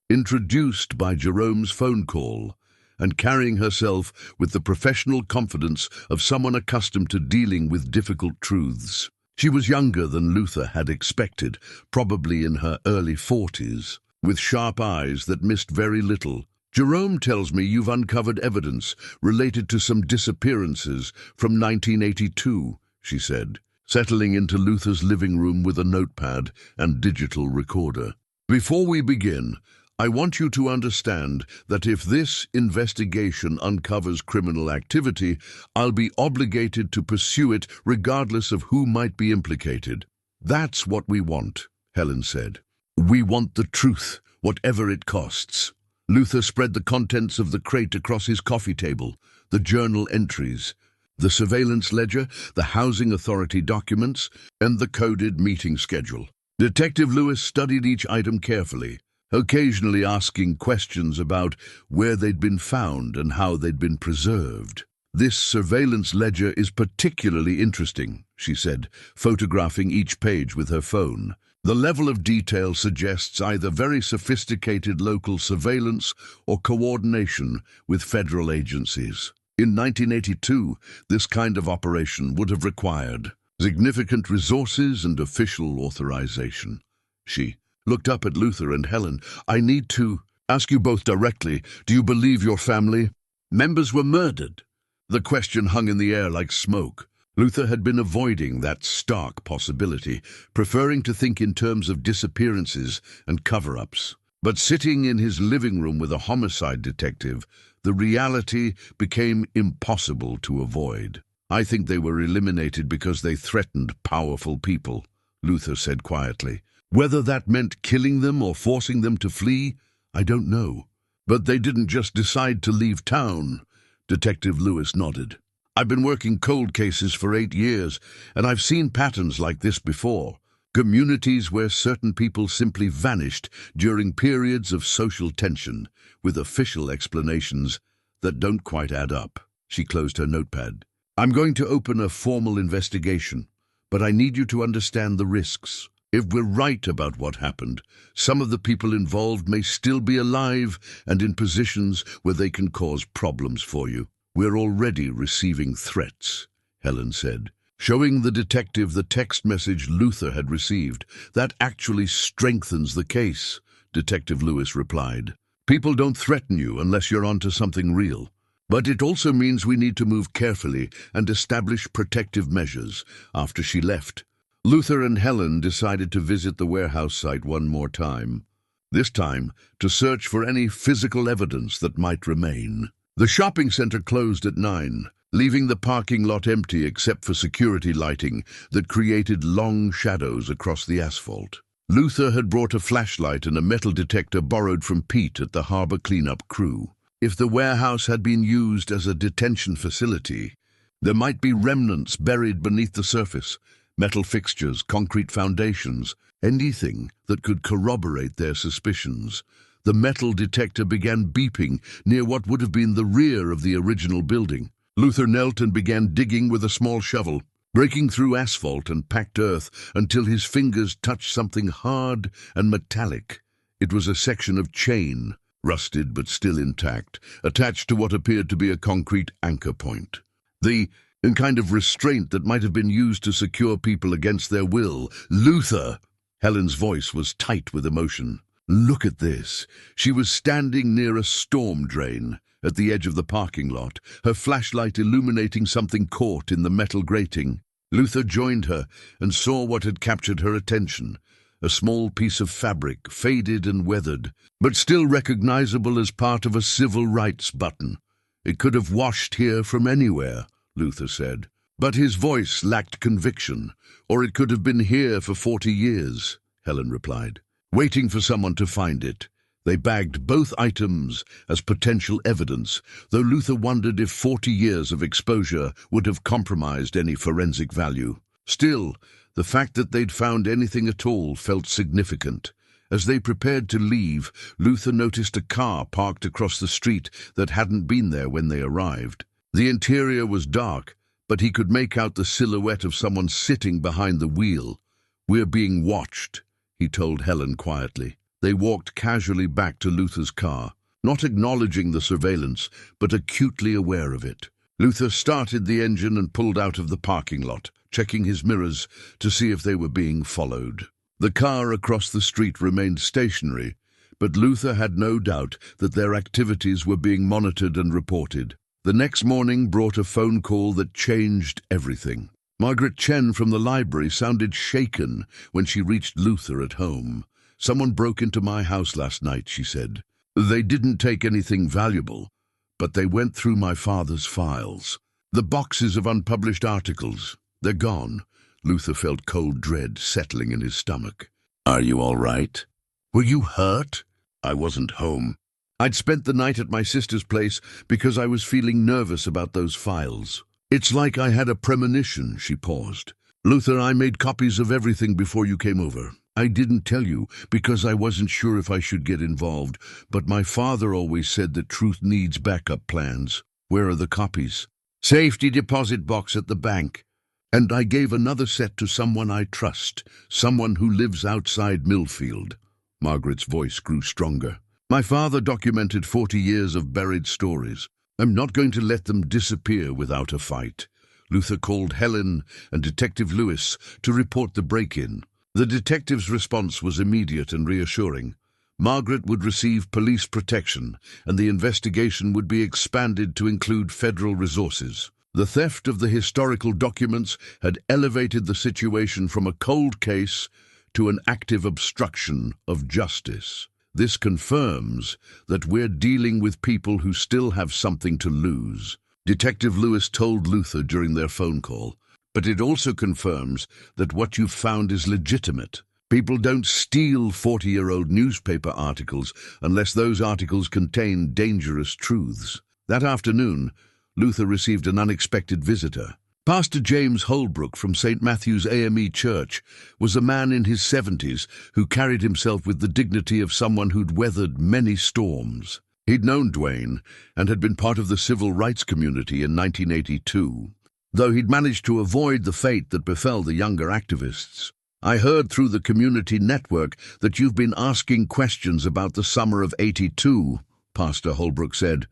Speaker 1: introduced by Jerome's phone call, and carrying herself with the professional confidence of someone accustomed to dealing with difficult truths. She was younger than Luther had expected, probably in her early 40s, with sharp eyes that missed very little. "Jerome tells me you've uncovered evidence related to some disappearances from 1982, she said, settling into Luther's living room with a notepad and digital recorder. "Before we begin, I want you to understand that if this investigation uncovers criminal activity, I'll be obligated to pursue it regardless of who might be implicated." "That's what we want," Helen said. "We want the truth, whatever it costs." Luther spread the contents of the crate across his coffee table, the journal entries, the surveillance ledger, the housing authority documents, and the coded meeting schedule. Detective Lewis studied each item carefully, occasionally asking questions about where they'd been found and how they'd been preserved. "This surveillance ledger is particularly interesting," she said, photographing each page with her phone. "The level of detail suggests either very sophisticated local surveillance or coordination with federal agencies. In 1982, this kind of operation would have required significant resources and official authorization." She looked up at Luther and Helen. "I need to ask you both directly, do you believe your family members were murdered?" The question hung in the air like smoke. Luther had been avoiding that stark possibility, preferring to think in terms of disappearances and cover-ups. But sitting in his living room with a homicide detective, the reality became impossible to avoid. "I think they were eliminated because they threatened powerful people," Luther said quietly. "Whether that meant killing them or forcing them to flee, I don't know. But they didn't just decide to leave town." Detective Lewis nodded. "I've been working cold cases for 8 years, and I've seen patterns like this before. Communities where certain people simply vanished during periods of social tension, with official explanations that don't quite add up." She closed her notepad. "I'm going to open a formal investigation, but I need you to understand the risks. If we're right about what happened, some of the people involved may still be alive and in positions where they can cause problems for you." "We're already receiving threats," Helen said, showing the detective the text message Luther had received. "That actually strengthens the case," Detective Lewis replied. "People don't threaten you unless you're onto something real. But it also means we need to move carefully and establish protective measures." After she left, Luther and Helen decided to visit the warehouse site one more time, this time to search for any physical evidence that might remain. The shopping center closed at 9, leaving the parking lot empty except for security lighting that created long shadows across the asphalt. Luther had brought a flashlight and a metal detector borrowed from Pete at the harbor cleanup crew. If the warehouse had been used as a detention facility, there might be remnants buried beneath the surface. Metal fixtures, concrete foundations, anything that could corroborate their suspicions. The metal detector began beeping near what would have been the rear of the original building. Luther knelt and began digging with a small shovel, breaking through asphalt and packed earth until his fingers touched something hard and metallic. It was a section of chain, rusted but still intact, attached to what appeared to be a concrete anchor point. The kind of restraint that might have been used to secure people against their will. "Luther!" Helen's voice was tight with emotion. "Look at this." She was standing near a storm drain at the edge of the parking lot, her flashlight illuminating something caught in the metal grating. Luther joined her and saw what had captured her attention. A small piece of fabric, faded and weathered, but still recognizable as part of a civil rights button. "It could have washed here from anywhere," Luther said. But his voice lacked conviction. "Or it could have been here for 40 years, Helen replied, waiting for someone to find it. They bagged both items as potential evidence, though Luther wondered if 40 years of exposure would have compromised any forensic value. Still, the fact that they'd found anything at all felt significant. As they prepared to leave, Luther noticed a car parked across the street that hadn't been there when they arrived. The interior was dark, but he could make out the silhouette of someone sitting behind the wheel. "We're being watched," he told Helen quietly. They walked casually back to Luther's car, not acknowledging the surveillance, but acutely aware of it. Luther started the engine and pulled out of the parking lot, checking his mirrors to see if they were being followed. The car across the street remained stationary, but Luther had no doubt that their activities were being monitored and reported. The next morning brought a phone call that changed everything. Margaret Chen from the library sounded shaken when she reached Luther at home. "Someone broke into my house last night," she said. "They didn't take anything valuable, but they went through my father's files. The boxes of unpublished articles, they're gone." Luther felt cold dread settling in his stomach. "Are you all right? Were you hurt?" "I wasn't home. I'd spent the night at my sister's place because I was feeling nervous about those files. It's like I had a premonition." She paused. "Luther, I made copies of everything before you came over. I didn't tell you because I wasn't sure if I should get involved, but my father always said that truth needs backup plans. Where are the copies?" Safety deposit box at the bank. And I gave another set to someone I trust, someone who lives outside Millfield. Margaret's voice grew stronger. My father documented 40 years of buried stories. I'm not going to let them disappear without a fight. Luther called Helen and Detective Lewis to report the break-in. The detective's response was immediate and reassuring. Margaret would receive police protection, and the investigation would be expanded to include federal resources. The theft of the historical documents had elevated the situation from a cold case to an active obstruction of justice. This confirms that we're dealing with people who still have something to lose, Detective Lewis told Luther during their phone call. But it also confirms that what you've found is legitimate. People don't steal 40-year-old newspaper articles unless those articles contain dangerous truths. That afternoon, Luther received an unexpected visitor. Pastor James Holbrook from St. Matthew's AME Church was a man in his 70s who carried himself with the dignity of someone who'd weathered many storms. He'd known Dwayne and had been part of the civil rights community in 1982, though he'd managed to avoid the fate that befell the younger activists. I heard through the community network that you've been asking questions about the summer of '82, Pastor Holbrook said,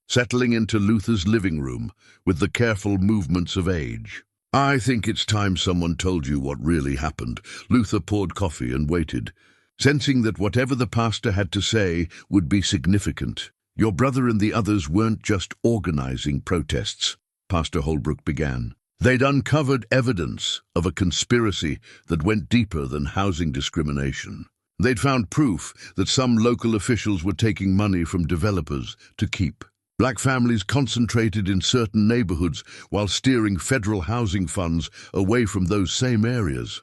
Speaker 1: settling into Luther's living room with the careful movements of age. I think it's time someone told you what really happened. Luther poured coffee and waited, sensing that whatever the pastor had to say would be significant. Your brother and the others weren't just organizing protests, Pastor Holbrook began. They'd uncovered evidence of a conspiracy that went deeper than housing discrimination. They'd found proof that some local officials were taking money from developers to keep black families concentrated in certain neighborhoods while steering federal housing funds away from those same areas.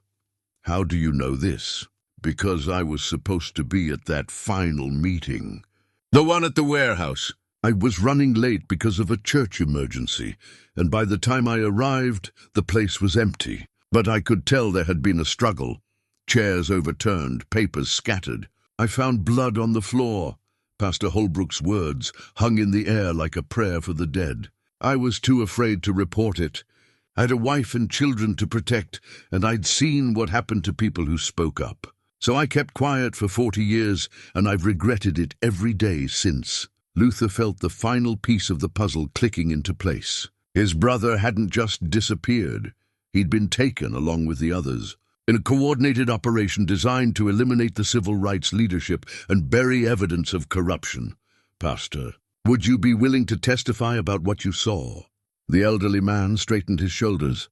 Speaker 1: How do you know this? Because I was supposed to be at that final meeting. The one at the warehouse. I was running late because of a church emergency, and by the time I arrived, the place was empty. But I could tell there had been a struggle. Chairs overturned, papers scattered. I found blood on the floor. Pastor Holbrook's words hung in the air like a prayer for the dead. I was too afraid to report it. I had a wife and children to protect, and I'd seen what happened to people who spoke up. So I kept quiet for 40 years, and I've regretted it every day since. Luther felt the final piece of the puzzle clicking into place. His brother hadn't just disappeared. He'd been taken along with the others, in a coordinated operation designed to eliminate the civil rights leadership and bury evidence of corruption. Pastor, would you be willing to testify about what you saw? The elderly man straightened his shoulders.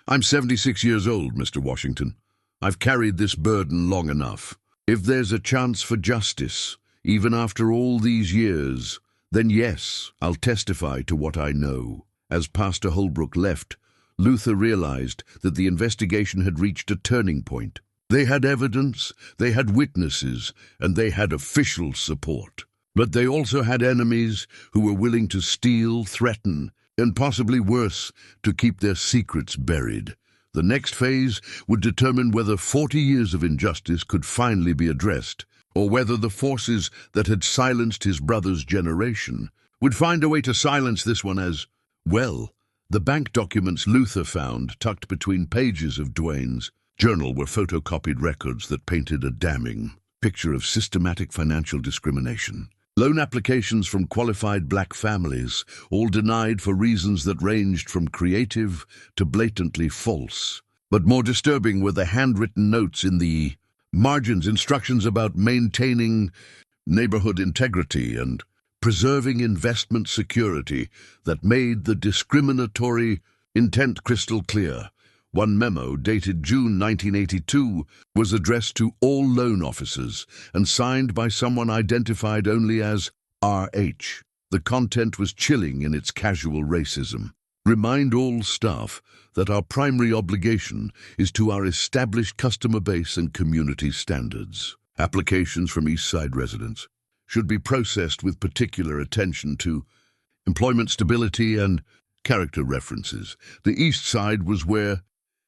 Speaker 1: I'm 76 years old, Mr. Washington. I've carried this burden long enough. If there's a chance for justice, even after all these years, then yes, I'll testify to what I know. As Pastor Holbrook left, Luther realized that the investigation had reached a turning point. They had evidence, they had witnesses, and they had official support. But they also had enemies who were willing to steal, threaten, and possibly worse, to keep their secrets buried. The next phase would determine whether 40 years of injustice could finally be addressed, or whether the forces that had silenced his brother's generation would find a way to silence this one as well. The bank documents Luther found tucked between pages of Dwayne's journal were photocopied records that painted a damning picture of systematic financial discrimination. Loan applications from qualified black families, all denied for reasons that ranged from creative to blatantly false. But more disturbing were the handwritten notes in the margins, instructions about maintaining neighborhood integrity and preserving investment security that made the discriminatory intent crystal clear. One memo, dated June 1982, was addressed to all loan officers and signed by someone identified only as RH. The content was chilling in its casual racism. Remind all staff that our primary obligation is to our established customer base and community standards. Applications from East Side residents should be processed with particular attention to employment stability and character references. The East Side was where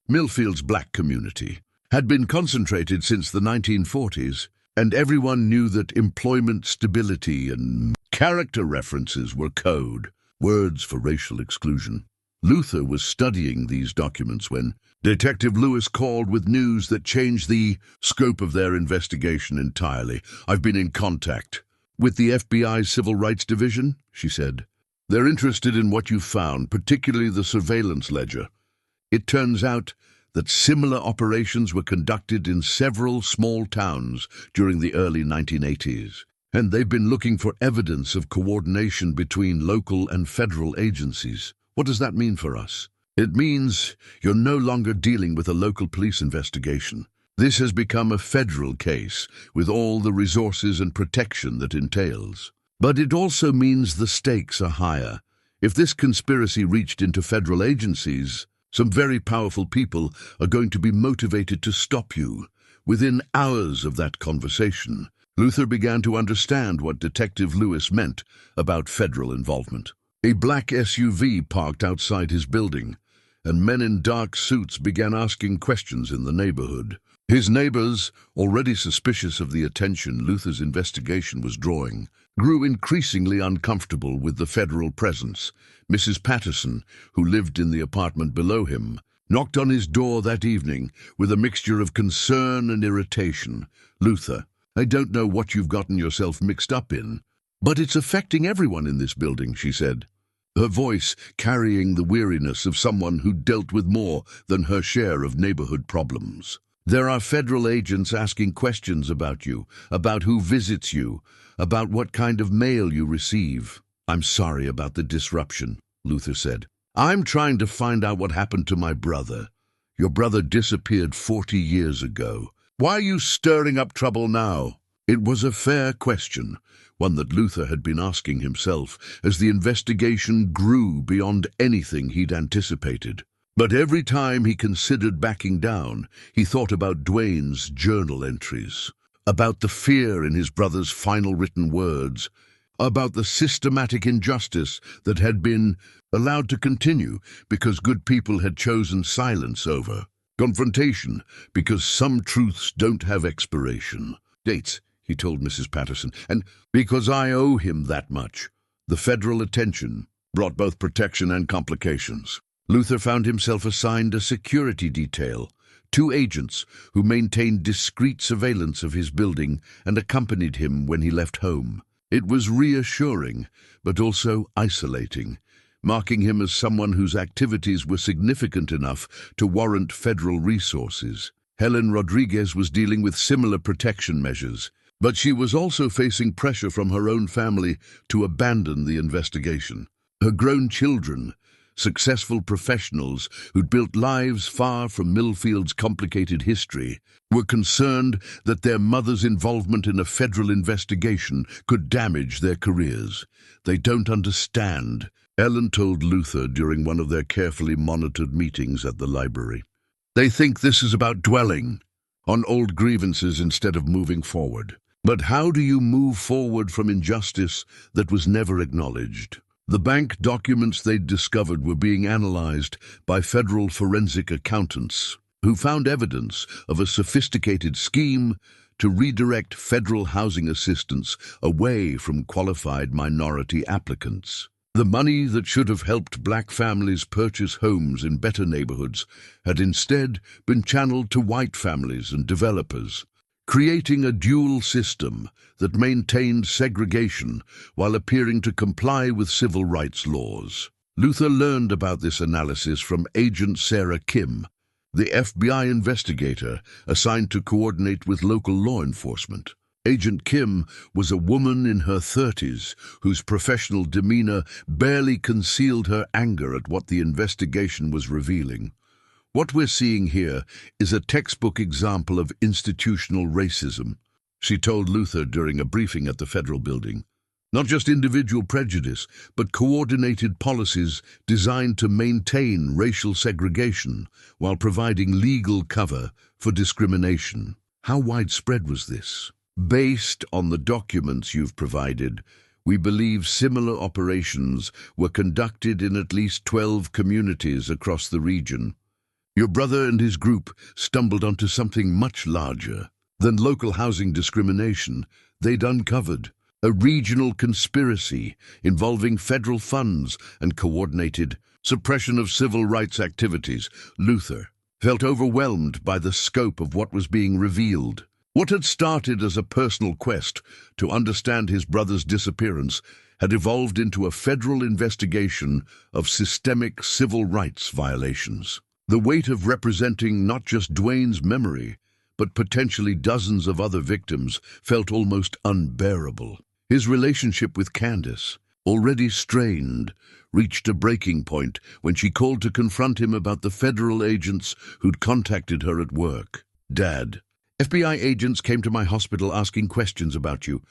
Speaker 1: Millfield's black community had been concentrated since the 1940s, and everyone knew that employment stability and character references were code. words for racial exclusion. Luther was studying these documents when Detective Lewis called with news that changed the scope of their investigation entirely. "I've been in contact with the FBI's Civil Rights Division," she said. "They're interested in what you found, particularly the surveillance ledger. It turns out that similar operations were conducted in several small towns during the early 1980s, and they've been looking for evidence of coordination between local and federal agencies." "What does that mean for us?" "It means you're no longer dealing with a local police investigation. This has become a federal case with all the resources and protection that entails. But it also means the stakes are higher. If this conspiracy reached into federal agencies, some very powerful people are going to be motivated to stop you." Within hours of that conversation, Luther began to understand what Detective Lewis meant about federal involvement. A black SUV parked outside his building, and men in dark suits began asking questions in the neighborhood. His neighbors, already suspicious of the attention Luther's investigation was drawing, grew increasingly uncomfortable with the federal presence. Mrs. Patterson, who lived in the apartment below him, knocked on his door that evening with a mixture of concern and irritation. "Luther, I don't know what you've gotten yourself mixed up in, but it's affecting everyone in this building," she said, her voice carrying the weariness of someone who dealt with more than her share of neighborhood problems. "There are federal agents asking questions about you, about who visits you, about what kind of mail you receive." "I'm sorry about the disruption," Luther said. "I'm trying to find out what happened to my brother. Your brother disappeared 40 years ago. Why are you stirring up trouble now?" It was a fair question, one that Luther had been asking himself as the investigation grew beyond anything he'd anticipated. But every time he considered backing down, he thought about Dwayne's journal entries, about the fear in his brother's final written words, about the systematic injustice that had been allowed to continue because good people had chosen silence over confrontation, because some truths don't have expiration dates, he told Mrs. Patterson, and because I owe him that much. The federal attention brought both protection and complications. Luther found himself assigned a security detail, 2 agents who maintained discreet surveillance of his building and accompanied him when he left home. It was reassuring, but also isolating, marking him as someone whose activities were significant enough to warrant federal resources. Helen Rodriguez was dealing with similar protection measures, but she was also facing pressure from her own family to abandon the investigation. Her grown children, successful professionals who'd built lives far from Millfield's complicated history, were concerned that their mother's involvement in a federal investigation could damage their careers. "They don't understand," Ellen told Luther during one of their carefully monitored meetings at the library. "They think this is about dwelling on old grievances instead of moving forward. But how do you move forward from injustice that was never acknowledged?" The bank documents they'd discovered were being analyzed by federal forensic accountants who found evidence of a sophisticated scheme to redirect federal housing assistance away from qualified minority applicants. The money that should have helped black families purchase homes in better neighborhoods had instead been channeled to white families and developers, creating a dual system that maintained segregation while appearing to comply with civil rights laws. Luther learned about this analysis from Agent Sarah Kim, the FBI investigator assigned to coordinate with local law enforcement. Agent Kim was a woman in her 30s whose professional demeanor barely concealed her anger at what the investigation was revealing. "What we're seeing here is a textbook example of institutional racism," she told Luther during a briefing at the federal building. "Not just individual prejudice, but coordinated policies designed to maintain racial segregation while providing legal cover for discrimination." How widespread was this? "Based on the documents you've provided, we believe similar operations were conducted in at least 12 communities across the region. Your brother and his group stumbled onto something much larger than local housing discrimination. They'd uncovered A regional conspiracy involving federal funds and coordinated suppression of civil rights activities. Luther felt overwhelmed by the scope of what was being revealed. What had started as a personal quest to understand his brother's disappearance had evolved into a federal investigation of systemic civil rights violations. The weight of representing not just Dwayne's memory, but potentially dozens of other victims, felt almost unbearable. His relationship with Candace, already strained, reached a breaking point when she called to confront him about the federal agents who'd contacted her at work. "Dad, FBI agents came to my hospital asking questions about you,"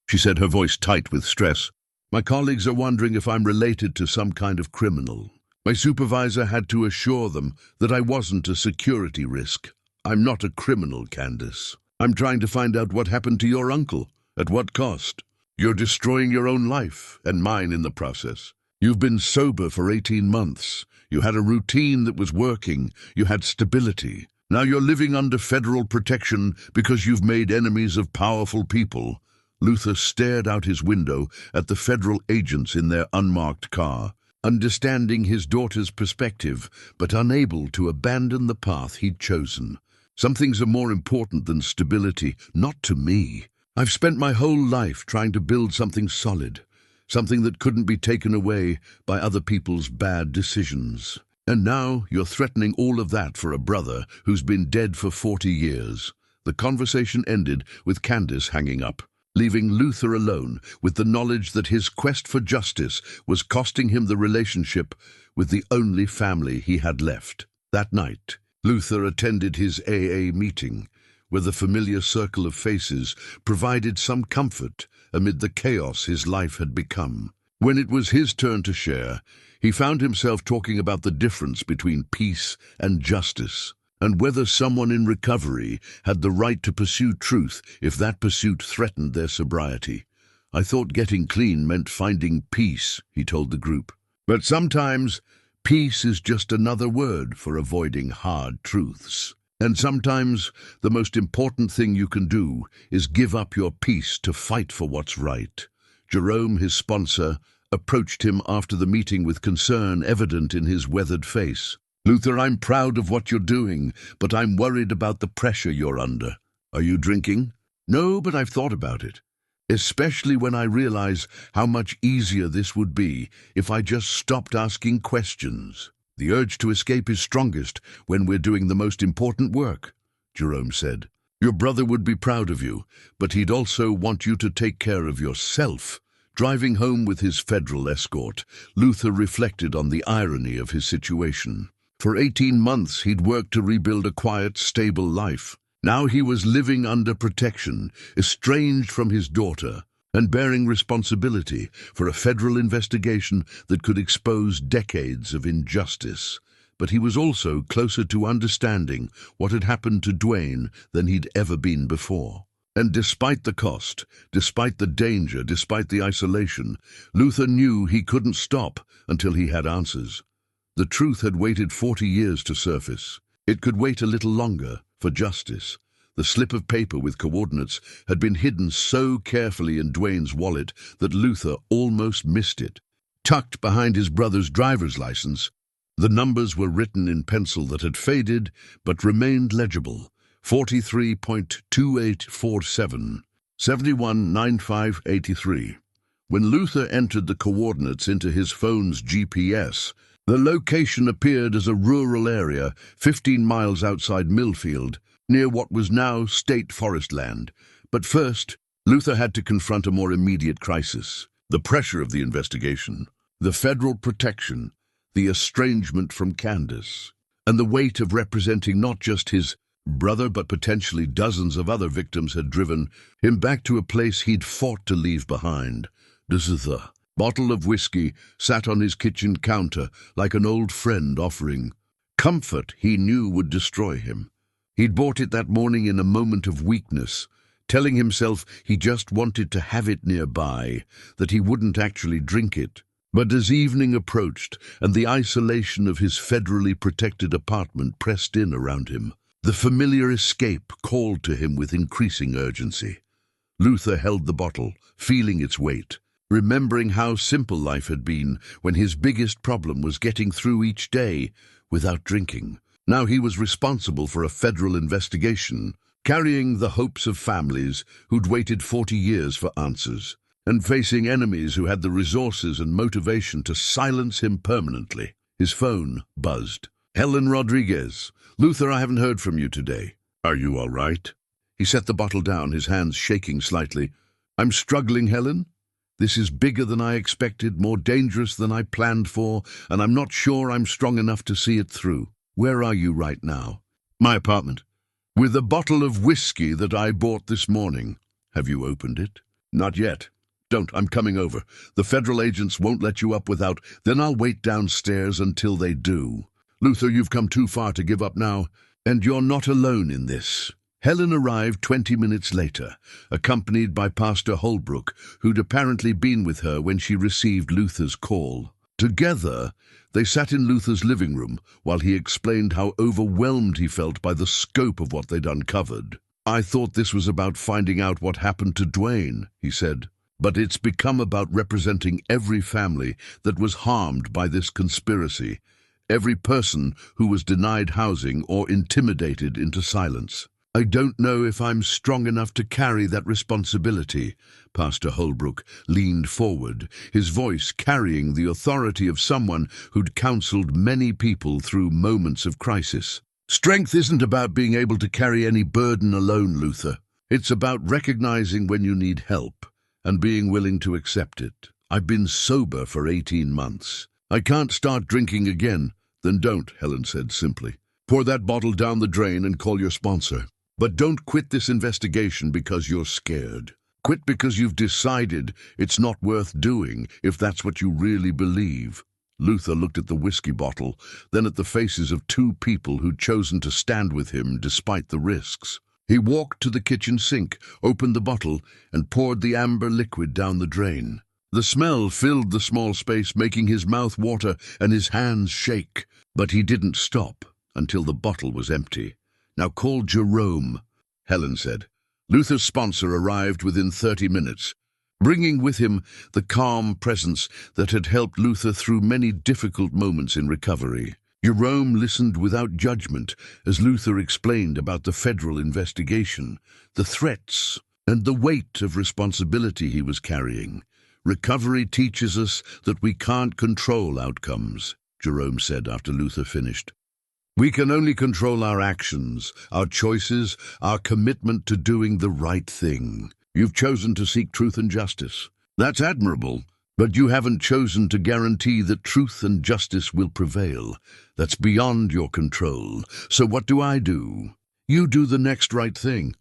Speaker 1: she said, her voice tight with stress. "My colleagues are wondering if I'm related to some kind of criminal. My supervisor had to assure them that I wasn't a security risk. I'm not a criminal, Candace. I'm trying to find out what happened to your uncle, at what cost. You're destroying your own life, and mine in the process. You've been sober for 18 months. You had a routine that was working. You had stability. Now you're living under federal protection because you've made enemies of powerful people." Luther stared out his window at the federal agents in their unmarked car, understanding his daughter's perspective, but unable to abandon the path he'd chosen. "Some things are more important than stability, not to me. I've spent my whole life trying to build something solid, something that couldn't be taken away by other people's bad decisions. And now you're threatening all of that for a brother who's been dead for 40 years. The conversation ended with Candace hanging up, leaving Luther alone with the knowledge that his quest for justice was costing him the relationship with the only family he had left. That night, Luther attended his AA meeting, where the familiar circle of faces provided some comfort amid the chaos his life had become. When it was his turn to share, he found himself talking about the difference between peace and justice, and whether someone in recovery had the right to pursue truth if that pursuit threatened their sobriety. "I thought getting clean meant finding peace," he told the group. "But sometimes peace is just another word for avoiding hard truths. And sometimes the most important thing you can do is give up your peace to fight for what's right." Jerome, his sponsor, approached him after the meeting with concern evident in his weathered face. "Luther, I'm proud of what you're doing, but I'm worried about the pressure you're under." "Are you drinking?" "No, but I've thought about it. Especially when I realize how much easier this would be if I just stopped asking questions." "The urge to escape is strongest when we're doing the most important work," Jerome said. "Your brother would be proud of you, but he'd also want you to take care of yourself." Driving home with his federal escort, Luther reflected on the irony of his situation. For 18 months he'd worked to rebuild a quiet, stable life. Now he was living under protection, estranged from his daughter, and bearing responsibility for a federal investigation that could expose decades of injustice. But he was also closer to understanding what had happened to Dwayne than he'd ever been before. And despite the cost, despite the danger, despite the isolation, Luther knew he couldn't stop until he had answers. The truth had waited 40 years to surface. It could wait a little longer for justice. The slip of paper with coordinates had been hidden so carefully in Dwayne's wallet that Luther almost missed it. Tucked behind his brother's driver's license, the numbers were written in pencil that had faded but remained legible. 43.2847, 719583. When Luther entered the coordinates into his phone's GPS, the location appeared as a rural area 15 miles outside Millfield, near what was now state forest land. But first, Luther had to confront a more immediate crisis: the pressure of the investigation, the federal protection, the estrangement from Candace, and the weight of representing not just his brother but potentially dozens of other victims had driven him back to a place he'd fought to leave behind. The bottle of whiskey sat on his kitchen counter like an old friend offering comfort he knew would destroy him. He'd bought it that morning in a moment of weakness, telling himself he just wanted to have it nearby, that he wouldn't actually drink it. But as evening approached and the isolation of his federally protected apartment pressed in around him, the familiar escape called to him with increasing urgency. Luther held the bottle, feeling its weight, remembering how simple life had been when his biggest problem was getting through each day without drinking. Now he was responsible for a federal investigation, carrying the hopes of families who'd waited 40 years for answers, and facing enemies who had the resources and motivation to silence him permanently. His phone buzzed. "Helen Rodriguez. Luther, I haven't heard from you today. Are you all right?" He set the bottle down, his hands shaking slightly. "I'm struggling, Helen. This is bigger than I expected, more dangerous than I planned for, and I'm not sure I'm strong enough to see it through. Where are you right now?" "My apartment. With a bottle of whiskey that I bought this morning." "Have you opened it?" "Not yet." "Don't, I'm coming over. The federal agents won't let you up without, then I'll wait downstairs until they do. Luther, you've come too far to give up now, and you're not alone in this." Helen arrived 20 minutes later, accompanied by Pastor Holbrook, who'd apparently been with her when she received Luther's call. Together, they sat in Luther's living room while he explained how overwhelmed he felt by the scope of what they'd uncovered. "I thought this was about finding out what happened to Dwayne," he said, "but it's become about representing every family that was harmed by this conspiracy, every person who was denied housing or intimidated into silence." "I don't know if I'm strong enough to carry that responsibility." Pastor Holbrook leaned forward, his voice carrying the authority of someone who'd counseled many people through moments of crisis. "Strength isn't about being able to carry any burden alone, Luther. It's about recognizing when you need help and being willing to accept it. I've been sober for 18 months. I can't start drinking again." "Then don't," Helen said simply. "Pour that bottle down the drain and call your sponsor. But don't quit this investigation because you're scared. Quit because you've decided it's not worth doing, if that's what you really believe." Luther looked at the whiskey bottle, then at the faces of 2 people who'd chosen to stand with him despite the risks. He walked to the kitchen sink, opened the bottle, and poured the amber liquid down the drain. The smell filled the small space, making his mouth water and his hands shake. But he didn't stop until the bottle was empty. "Now call Jerome," Helen said. Luther's sponsor arrived within 30 minutes, bringing with him the calm presence that had helped Luther through many difficult moments in recovery. Jerome listened without judgment as Luther explained about the federal investigation, the threats, and the weight of responsibility he was carrying. "Recovery teaches us that we can't control outcomes," Jerome said after Luther finished. "We can only control our actions, our choices, our commitment to doing the right thing. You've chosen to seek truth and justice. That's admirable, but you haven't chosen to guarantee that truth and justice will prevail. That's beyond your control. So what do? You do the next right thing,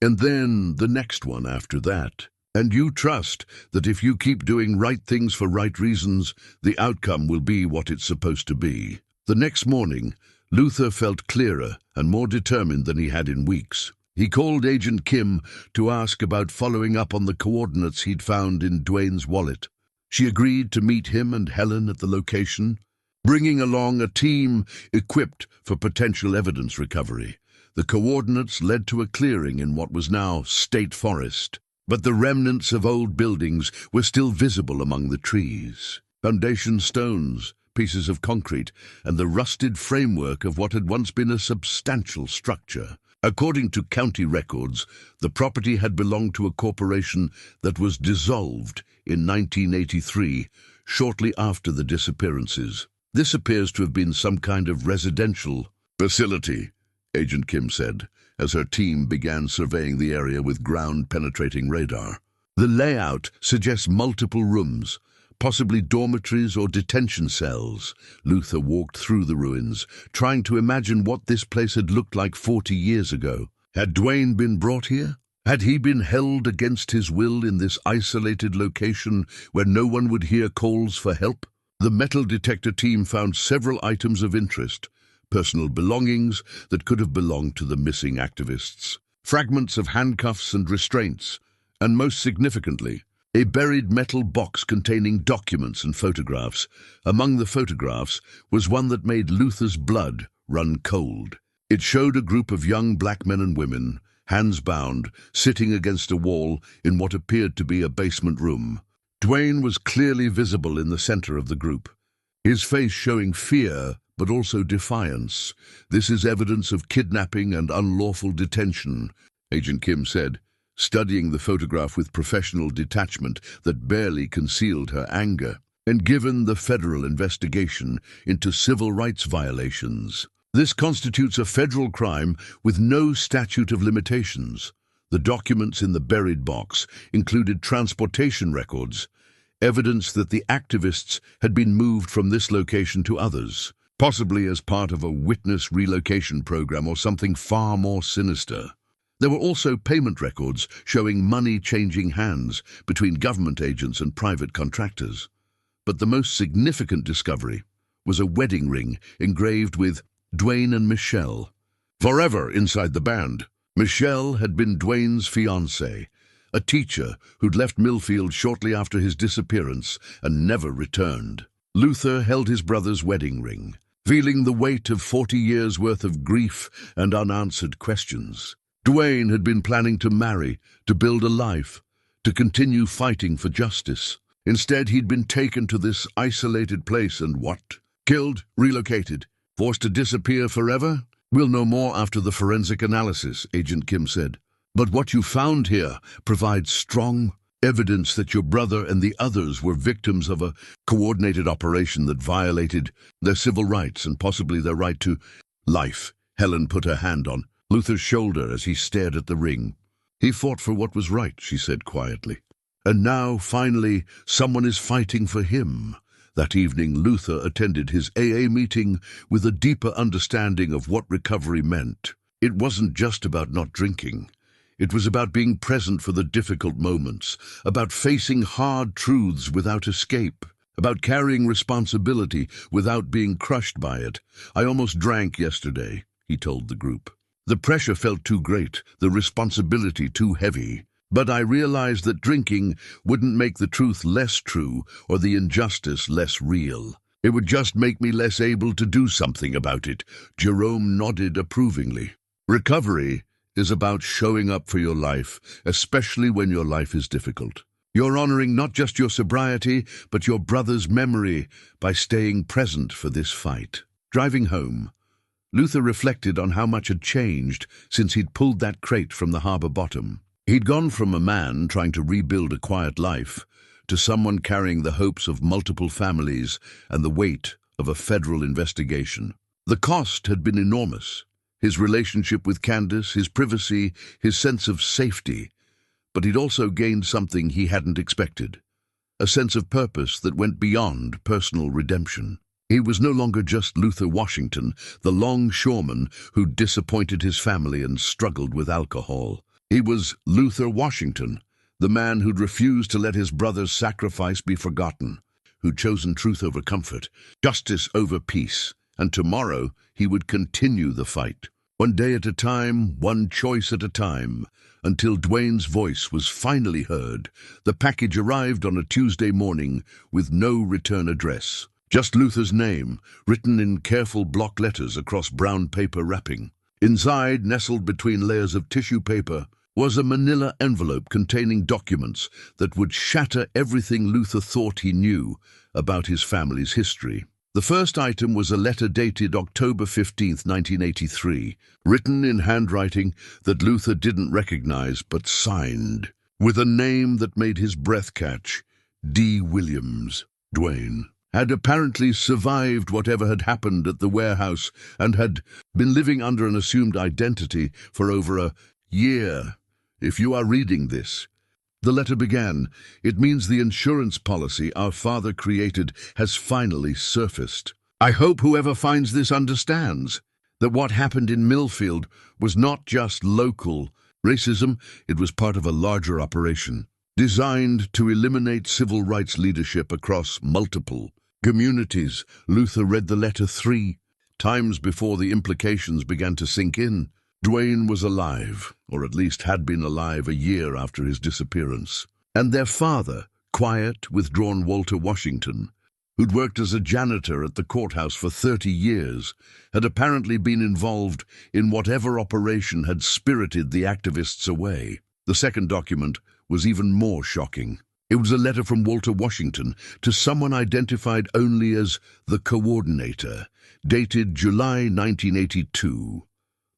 Speaker 1: and then the next one after that. And you trust that if you keep doing right things for right reasons, the outcome will be what it's supposed to be." The next morning, Luther felt clearer and more determined than he had in weeks. He called Agent Kim to ask about following up on the coordinates he'd found in Dwayne's wallet. She agreed to meet him and Helen at the location, bringing along a team equipped for potential evidence recovery. The coordinates led to a clearing in what was now state forest, but the remnants of old buildings were still visible among the trees. Foundation stones, pieces of concrete, and the rusted framework of what had once been a substantial structure. According to county records, the property had belonged to a corporation that was dissolved in 1983, shortly after the disappearances. "This appears to have been some kind of residential facility," Agent Kim said, as her team began surveying the area with ground-penetrating radar. "The layout suggests multiple rooms, possibly dormitories or detention cells." Luther walked through the ruins, trying to imagine what this place had looked like 40 years ago. Had Dwayne been brought here? Had he been held against his will in this isolated location where no one would hear calls for help? The metal detector team found several items of interest, personal belongings that could have belonged to the missing activists, fragments of handcuffs and restraints, and most significantly, a buried metal box containing documents and photographs. Among the photographs was one that made Luther's blood run cold. It showed a group of young black men and women, hands bound, sitting against a wall in what appeared to be a basement room. Dwayne was clearly visible in the center of the group, his face showing fear but also defiance. "This is evidence of kidnapping and unlawful detention," Agent Kim said, studying the photograph with professional detachment that barely concealed her anger. "And given the federal investigation into civil rights violations, this constitutes a federal crime with no statute of limitations." The documents in the buried box included transportation records, evidence that the activists had been moved from this location to others, possibly as part of a witness relocation program or something far more sinister. There were also payment records showing money changing hands between government agents and private contractors. But the most significant discovery was a wedding ring engraved with Dwayne and Michelle, forever inside the band. Michelle had been Dwayne's fiancée, a teacher who'd left Millfield shortly after his disappearance and never returned. Luther held his brother's wedding ring, feeling the weight of 40 years' worth of grief and unanswered questions. Dwayne had been planning to marry, to build a life, to continue fighting for justice. Instead, he'd been taken to this isolated place and what? Killed, relocated, forced to disappear forever? "We'll know more after the forensic analysis," Agent Kim said. "But what you found here provides strong evidence that your brother and the others were victims of a coordinated operation that violated their civil rights and possibly their right to life." Helen put her hand on Luther's shoulder as he stared at the ring. "He fought for what was right," she said quietly. "And now, finally, someone is fighting for him." That evening, Luther attended his AA meeting with a deeper understanding of what recovery meant. It wasn't just about not drinking. It was about being present for the difficult moments, about facing hard truths without escape, about carrying responsibility without being crushed by it. "I almost drank yesterday," he told the group. "The pressure felt too great, the responsibility too heavy. But I realized that drinking wouldn't make the truth less true or the injustice less real. It would just make me less able to do something about it." Jerome nodded approvingly. Recovery is about showing up for your life, especially when your life is difficult. You're honoring not just your sobriety, but your brother's memory by staying present for this fight. Driving home, Luther reflected on how much had changed since he'd pulled that crate from the harbor bottom. He'd gone from a man trying to rebuild a quiet life to someone carrying the hopes of multiple families and the weight of a federal investigation. The cost had been enormous. His relationship with Candace, his privacy, his sense of safety. But he'd also gained something he hadn't expected, a sense of purpose that went beyond personal redemption. He was no longer just Luther Washington, the longshoreman who'd disappointed his family and struggled with alcohol. He was Luther Washington, the man who'd refused to let his brother's sacrifice be forgotten, who'd chosen truth over comfort, justice over peace, and tomorrow he would continue the fight, one day at a time, one choice at a time, until Dwayne's voice was finally heard. The package arrived on a Tuesday morning with no return address. Just Luther's name, written in careful block letters across brown paper wrapping. Inside, nestled between layers of tissue paper, was a manila envelope containing documents that would shatter everything Luther thought he knew about his family's history. The first item was a letter dated October 15, 1983, written in handwriting that Luther didn't recognize but signed, with a name that made his breath catch, D. Williams. Dwayne had apparently survived whatever had happened at the warehouse and had been living under an assumed identity for over a year. "If you are reading this," the letter began, "it means the insurance policy our father created has finally surfaced. I hope whoever finds this understands that what happened in Millfield was not just local racism, it was part of a larger operation, designed to eliminate civil rights leadership across multiple communities." Luther read the letter 3 times before the implications began to sink in. Dwayne was alive, or at least had been alive a year after his disappearance. And their father, quiet, withdrawn Walter Washington, who'd worked as a janitor at the courthouse for 30 years, had apparently been involved in whatever operation had spirited the activists away. The second document was even more shocking. It was a letter from Walter Washington to someone identified only as the coordinator, dated July 1982.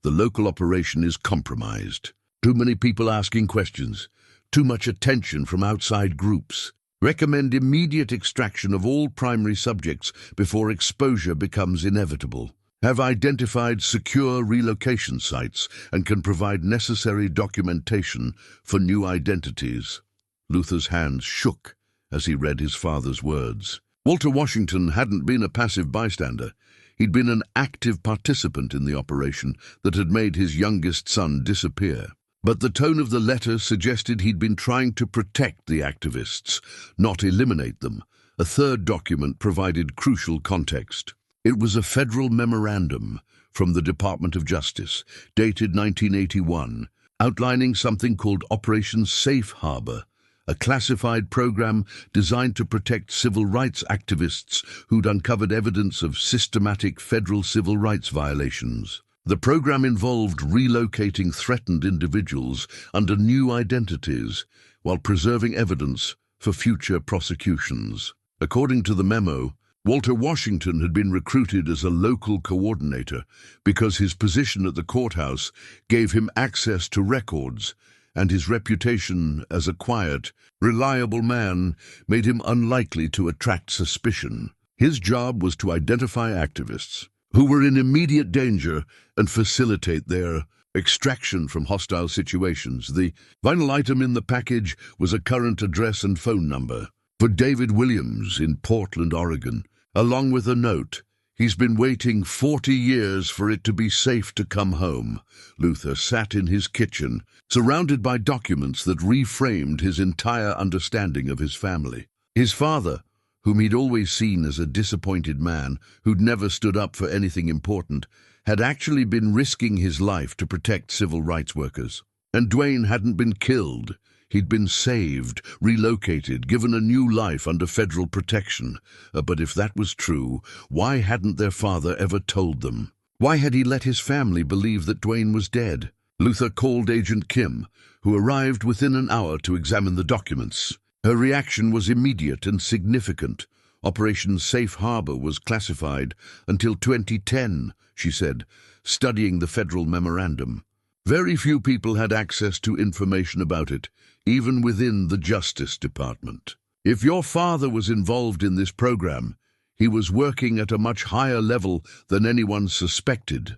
Speaker 1: The local operation is compromised. Too many people asking questions. Too much attention from outside groups. Recommend immediate extraction of all primary subjects before exposure becomes inevitable. Have identified secure relocation sites and can provide necessary documentation for new identities. Luther's hands shook as he read his father's words. Walter Washington hadn't been a passive bystander. He'd been an active participant in the operation that had made his youngest son disappear. But the tone of the letter suggested he'd been trying to protect the activists, not eliminate them. A third document provided crucial context. It was a federal memorandum from the Department of Justice, dated 1981, outlining something called Operation Safe Harbor, a classified program designed to protect civil rights activists who'd uncovered evidence of systematic federal civil rights violations. The program involved relocating threatened individuals under new identities while preserving evidence for future prosecutions. According to the memo, Walter Washington had been recruited as a local coordinator because his position at the courthouse gave him access to records, and his reputation as a quiet, reliable man made him unlikely to attract suspicion. His job was to identify activists who were in immediate danger and facilitate their extraction from hostile situations. The final item in the package was a current address and phone number for David Williams in Portland, Oregon, along with a note. He's been waiting 40 years for it to be safe to come home. Luther sat in his kitchen, surrounded by documents that reframed his entire understanding of his family. His father, whom he'd always seen as a disappointed man who'd never stood up for anything important, had actually been risking his life to protect civil rights workers. And Dwayne hadn't been killed. He'd been saved, relocated, given a new life under federal protection. But if that was true, why hadn't their father ever told them? Why had he let his family believe that Dwayne was dead? Luther called Agent Kim, who arrived within an hour to examine the documents. Her reaction was immediate and significant. Operation Safe Harbor was classified until 2010, she said, studying the federal memorandum. Very few people had access to information about it, even within the Justice Department. If your father was involved in this program, he was working at a much higher level than anyone suspected.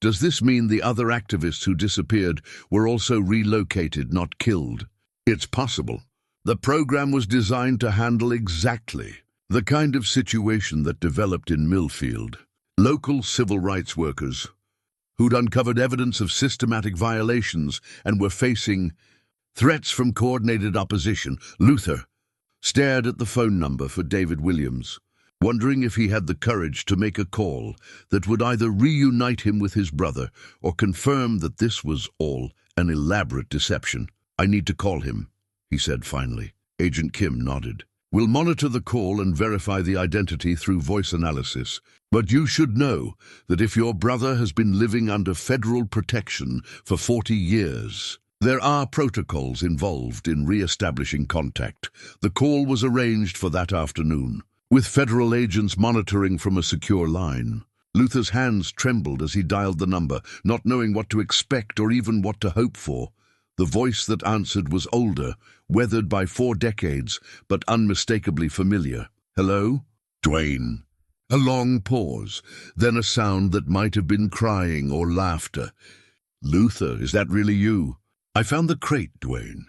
Speaker 1: Does this mean the other activists who disappeared were also relocated, not killed? It's possible. The program was designed to handle exactly the kind of situation that developed in Millfield. Local civil rights workers who'd uncovered evidence of systematic violations and were facing threats from coordinated opposition. Luther stared at the phone number for David Williams, wondering if he had the courage to make a call that would either reunite him with his brother or confirm that this was all an elaborate deception. "I need to call him," he said finally. Agent Kim nodded. "We'll monitor the call and verify the identity through voice analysis. But you should know that if your brother has been living under federal protection for 40 years, there are protocols involved in re-establishing contact. The call was arranged for that afternoon, with federal agents monitoring from a secure line." Luther's hands trembled as he dialed the number, not knowing what to expect or even what to hope for. The voice that answered was older, weathered by 4 decades, but unmistakably familiar. "Hello? Dwayne." A long pause, then a sound that might have been crying or laughter. "Luther, is that really you? I found the crate, Dwayne.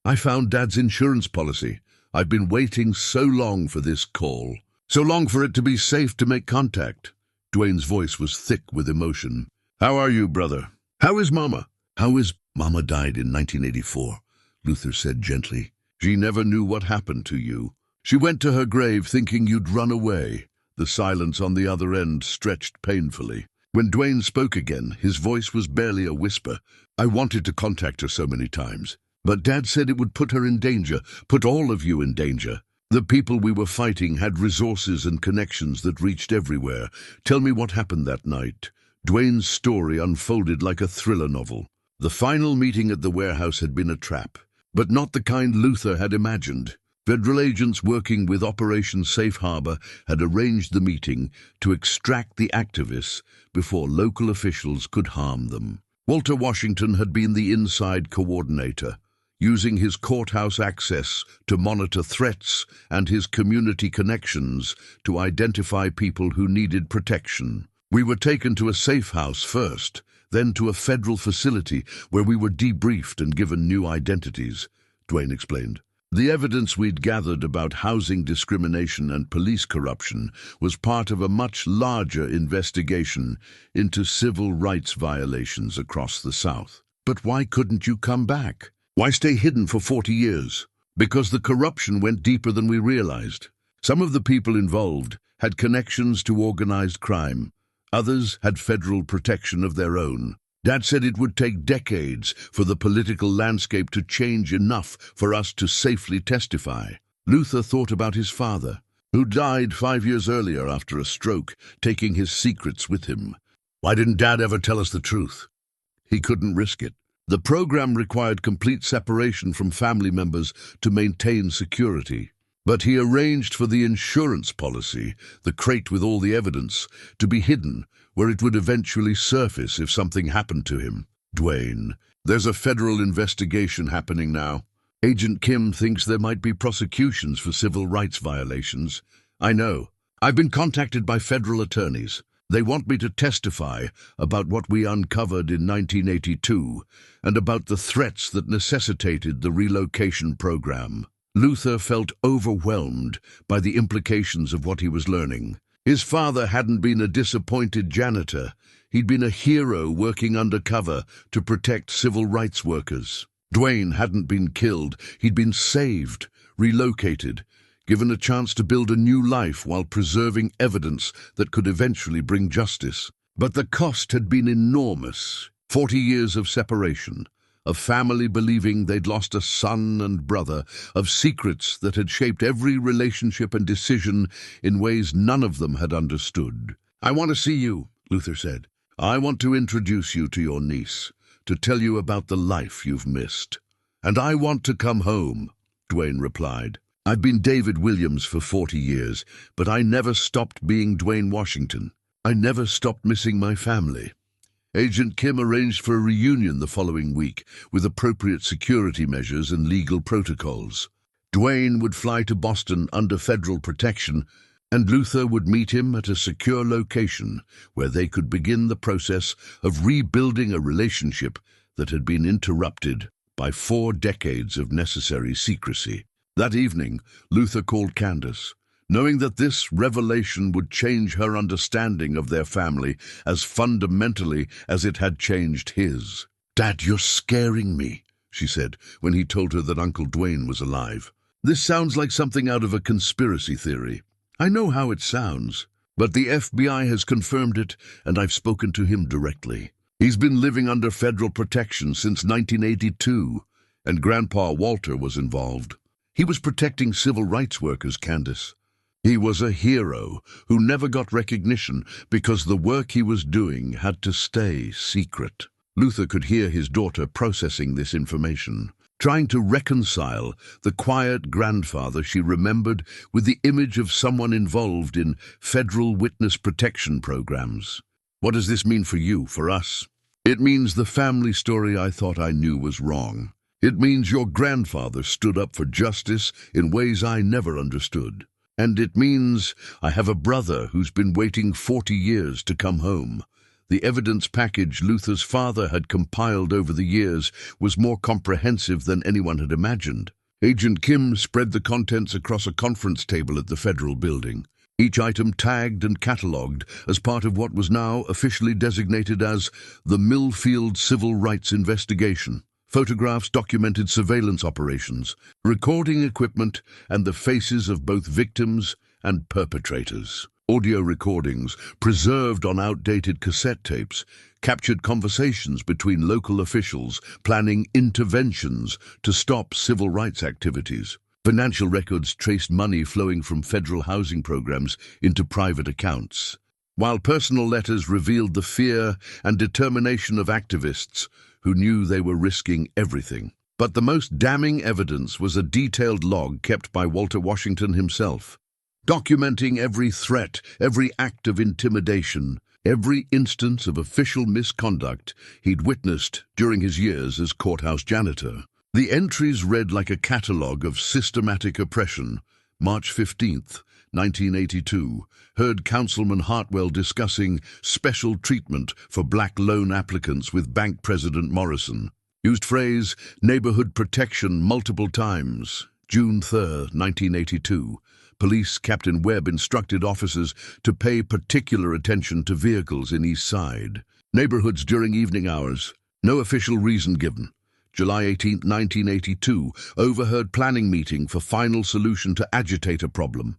Speaker 1: I found Dad's insurance policy. I've been waiting so long for this call. So long for it to be safe to make contact." Dwayne's voice was thick with emotion. "How are you, brother? How is Mama?" Mama died in 1984, Luther said gently. "She never knew what happened to you. She went to her grave thinking you'd run away." The silence on the other end stretched painfully. When Dwayne spoke again, his voice was barely a whisper. "I wanted to contact her so many times, but Dad said it would put her in danger, put all of you in danger. The people we were fighting had resources and connections that reached everywhere. Tell me what happened that night. Dwayne's story unfolded like a thriller novel. The final meeting at the warehouse had been a trap, but not the kind Luther had imagined. Federal agents working with Operation Safe Harbor had arranged the meeting to extract the activists before local officials could harm them. Walter Washington had been the inside coordinator, using his courthouse access to monitor threats and his community connections to identify people who needed protection. We were taken to a safe house first, then to a federal facility where we were debriefed and given new identities, Dwayne explained. The evidence we'd gathered about housing discrimination and police corruption was part of a much larger investigation into civil rights violations across the South. But why couldn't you come back? Why stay hidden for 40 years? Because the corruption went deeper than we realized. Some of the people involved had connections to organized crime. Others had federal protection of their own. Dad said it would take decades for the political landscape to change enough for us to safely testify. Luther thought about his father, who died 5 years earlier after a stroke, taking his secrets with him. Why didn't Dad ever tell us the truth? He couldn't risk it. The program required complete separation from family members to maintain security. But he arranged for the insurance policy, the crate with all the evidence, to be hidden where it would eventually surface if something happened to him. Dwayne, there's a federal investigation happening now. Agent Kim thinks there might be prosecutions for civil rights violations. I know. I've been contacted by federal attorneys. They want me to testify about what we uncovered in 1982 and about the threats that necessitated the relocation program. Luther felt overwhelmed by the implications of what he was learning. His father hadn't been a disappointed janitor. He'd been a hero working undercover to protect civil rights workers. Dwayne hadn't been killed. He'd been saved, relocated, given a chance to build a new life while preserving evidence that could eventually bring justice. But the cost had been enormous. 40 years of separation, of family believing they'd lost a son and brother, of secrets that had shaped every relationship and decision in ways none of them had understood. I want to see you, Luther said. I want to introduce you to your niece, to tell you about the life you've missed. And I want to come home, Dwayne replied. I've been David Williams for 40 years, but I never stopped being Dwayne Washington. I never stopped missing my family. Agent Kim arranged for a reunion the following week with appropriate security measures and legal protocols. Dwayne would fly to Boston under federal protection, and Luther would meet him at a secure location where they could begin the process of rebuilding a relationship that had been interrupted by 4 decades of necessary secrecy. That evening, Luther called Candace, knowing that this revelation would change her understanding of their family as fundamentally as it had changed his. "Dad, you're scaring me," she said when he told her that Uncle Dwayne was alive. "This sounds like something out of a conspiracy theory. I know how it sounds, but the FBI has confirmed it, and I've spoken to him directly. He's been living under federal protection since 1982, and Grandpa Walter was involved. He was protecting civil rights workers, Candace. He was a hero who never got recognition because the work he was doing had to stay secret." Luther could hear his daughter processing this information, trying to reconcile the quiet grandfather she remembered with the image of someone involved in federal witness protection programs. "What does this mean for you, for us?" "It means the family story I thought I knew was wrong. It means your grandfather stood up for justice in ways I never understood. And it means I have a brother who's been waiting 40 years to come home." The evidence package Luther's father had compiled over the years was more comprehensive than anyone had imagined. Agent Kim spread the contents across a conference table at the federal building, each item tagged and catalogued as part of what was now officially designated as the Millfield Civil Rights Investigation. Photographs documented surveillance operations, recording equipment, and the faces of both victims and perpetrators. Audio recordings, preserved on outdated cassette tapes, captured conversations between local officials planning interventions to stop civil rights activities. Financial records traced money flowing from federal housing programs into private accounts, while personal letters revealed the fear and determination of activists who knew they were risking everything. But the most damning evidence was a detailed log kept by Walter Washington himself, documenting every threat, every act of intimidation, every instance of official misconduct he'd witnessed during his years as courthouse janitor. The entries read like a catalogue of systematic oppression. March 15th, 1982, heard Councilman Hartwell discussing special treatment for black loan applicants with Bank President Morrison. Used phrase neighborhood protection multiple times. June 3rd, 1982. Police Captain Webb instructed officers to pay particular attention to vehicles in East Side neighborhoods during evening hours. No official reason given. July 18, 1982, overheard planning meeting for final solution to agitator problem.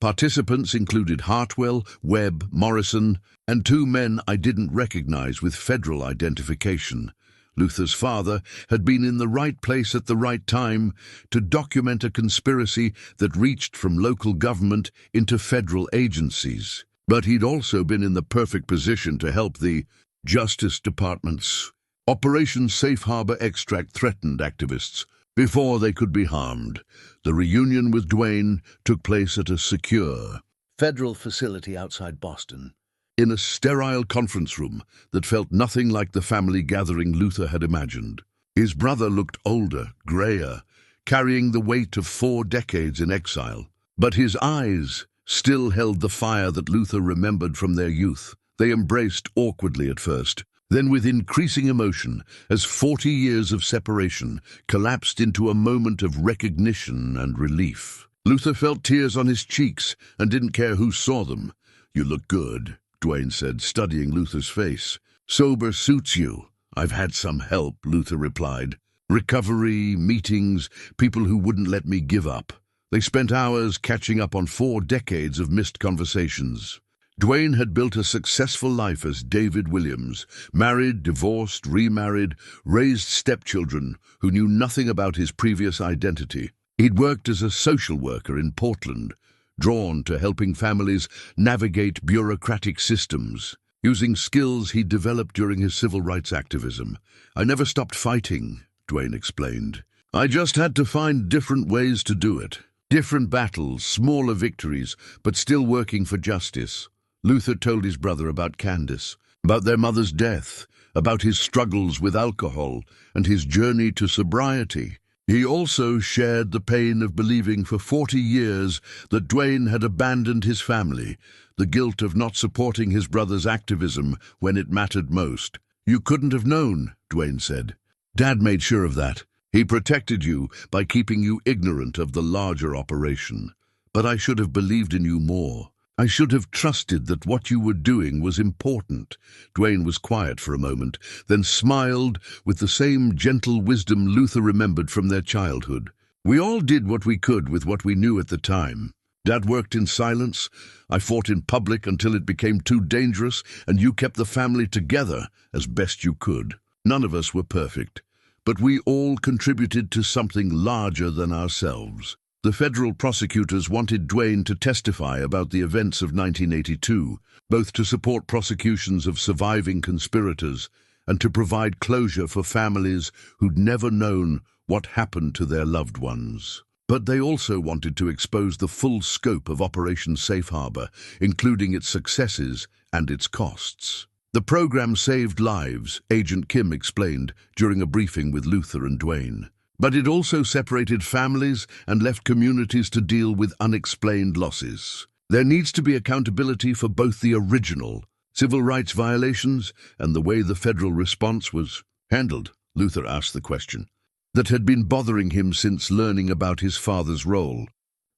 Speaker 1: Participants included Hartwell, Webb, Morrison, and two men I didn't recognize with federal identification. Luther's father had been in the right place at the right time to document a conspiracy that reached from local government into federal agencies. But he'd also been in the perfect position to help the Justice Department's Operation Safe Harbor extract threatened activists before they could be harmed. The reunion with Dwayne took place at a secure federal facility outside Boston, in a sterile conference room that felt nothing like the family gathering Luther had imagined. His brother looked older, grayer, carrying the weight of 4 decades in exile. But his eyes still held the fire that Luther remembered from their youth. They embraced awkwardly at first, then with increasing emotion, as 40 years of separation collapsed into a moment of recognition and relief. Luther felt tears on his cheeks and didn't care who saw them. "You look good," Dwayne said, studying Luther's face. "Sober suits you." "I've had some help," Luther replied. "Recovery, meetings, people who wouldn't let me give up." They spent hours catching up on 4 decades of missed conversations. Dwayne had built a successful life as David Williams, married, divorced, remarried, raised stepchildren who knew nothing about his previous identity. He'd worked as a social worker in Portland, drawn to helping families navigate bureaucratic systems, using skills he'd developed during his civil rights activism. "I never stopped fighting," Dwayne explained. "I just had to find different ways to do it. Different battles, smaller victories, but still working for justice." Luther told his brother about Candace, about their mother's death, about his struggles with alcohol, and his journey to sobriety. He also shared the pain of believing for 40 years that Dwayne had abandoned his family, the guilt of not supporting his brother's activism when it mattered most. "You couldn't have known," Dwayne said. "Dad made sure of that. He protected you by keeping you ignorant of the larger operation. But I should have believed in you more. I should have trusted that what you were doing was important." Dwayne was quiet for a moment, then smiled with the same gentle wisdom Luther remembered from their childhood. "We all did what we could with what we knew at the time. Dad worked in silence. I fought in public until it became too dangerous, and you kept the family together as best you could. None of us were perfect, but we all contributed to something larger than ourselves." The federal prosecutors wanted Dwayne to testify about the events of 1982, both to support prosecutions of surviving conspirators and to provide closure for families who'd never known what happened to their loved ones. But they also wanted to expose the full scope of Operation Safe Harbor, including its successes and its costs. "The program saved lives," Agent Kim explained during a briefing with Luther and Dwayne. "But it also separated families and left communities to deal with unexplained losses. There needs to be accountability for both the original civil rights violations and the way the federal response was handled." Luther asked the question that had been bothering him since learning about his father's role.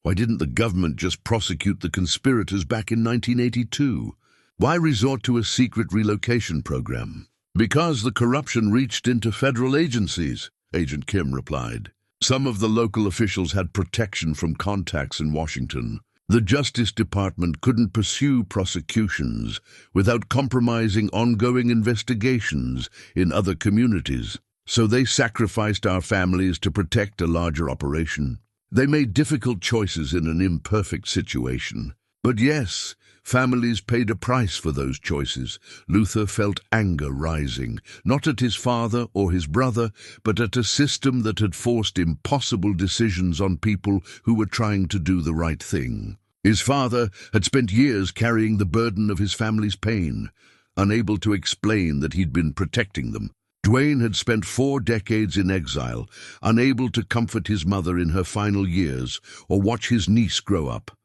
Speaker 1: Why didn't the government just prosecute the conspirators back in 1982? Why resort to a secret relocation program? "Because the corruption reached into federal agencies," Agent Kim replied. "Some of the local officials had protection from contacts in Washington. The Justice Department couldn't pursue prosecutions without compromising ongoing investigations in other communities, so they sacrificed our families to protect a larger operation." They made difficult choices in an imperfect situation. But yes, families paid a price for those choices. Luther felt anger rising, not at his father or his brother, but at a system that had forced impossible decisions on people who were trying to do the right thing. His father had spent years carrying the burden of his family's pain, unable to explain that he'd been protecting them. Duane had spent 4 decades in exile, unable to comfort his mother in her final years or watch his niece grow up.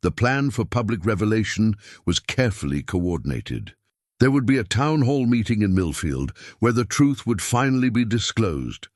Speaker 1: The plan for public revelation was carefully coordinated. There would be a town hall meeting in Millfield where the truth would finally be disclosed,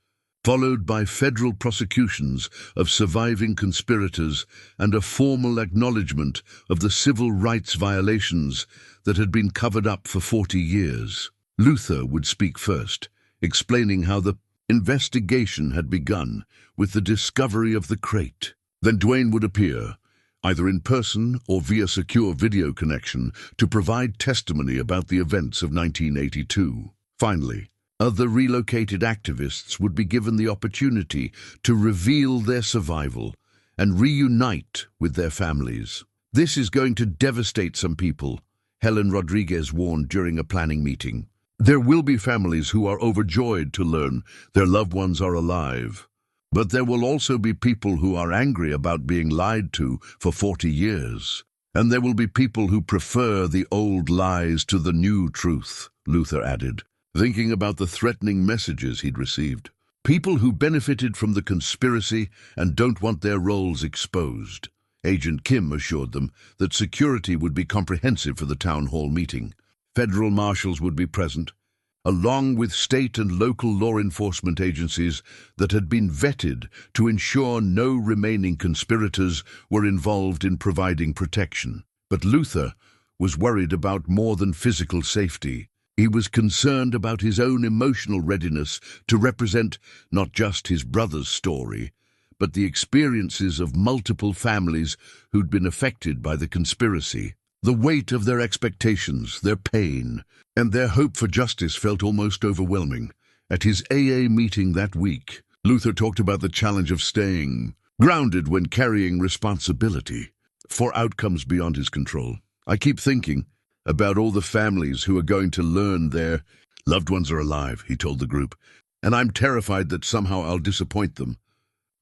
Speaker 1: followed by federal prosecutions of surviving conspirators and a formal acknowledgement of the civil rights violations that had been covered up for 40 years. Luther would speak first, explaining how the investigation had begun with the discovery of the crate. Then Duane would appear, either in person or via secure video connection, to provide testimony about the events of 1982. Finally, other relocated activists would be given the opportunity to reveal their survival and reunite with their families. "This is going to devastate some people," Helen Rodriguez warned during a planning meeting. "There will be families who are overjoyed to learn their loved ones are alive. But there will also be people who are angry about being lied to for 40 years. And there will be people who prefer the old lies to the new truth," Luther added, thinking about the threatening messages he'd received. People who benefited from the conspiracy and don't want their roles exposed. Agent Kim assured them that security would be comprehensive for the town hall meeting. Federal marshals would be present, along with state and local law enforcement agencies that had been vetted to ensure no remaining conspirators were involved in providing protection. But Luther was worried about more than physical safety. He was concerned about his own emotional readiness to represent not just his brother's story, but the experiences of multiple families who'd been affected by the conspiracy. The weight of their expectations, their pain, and their hope for justice felt almost overwhelming. At his AA meeting that week, Luther talked about the challenge of staying grounded when carrying responsibility for outcomes beyond his control. "I keep thinking about all the families who are going to learn their loved ones are alive," he told the group, "and I'm terrified that somehow I'll disappoint them,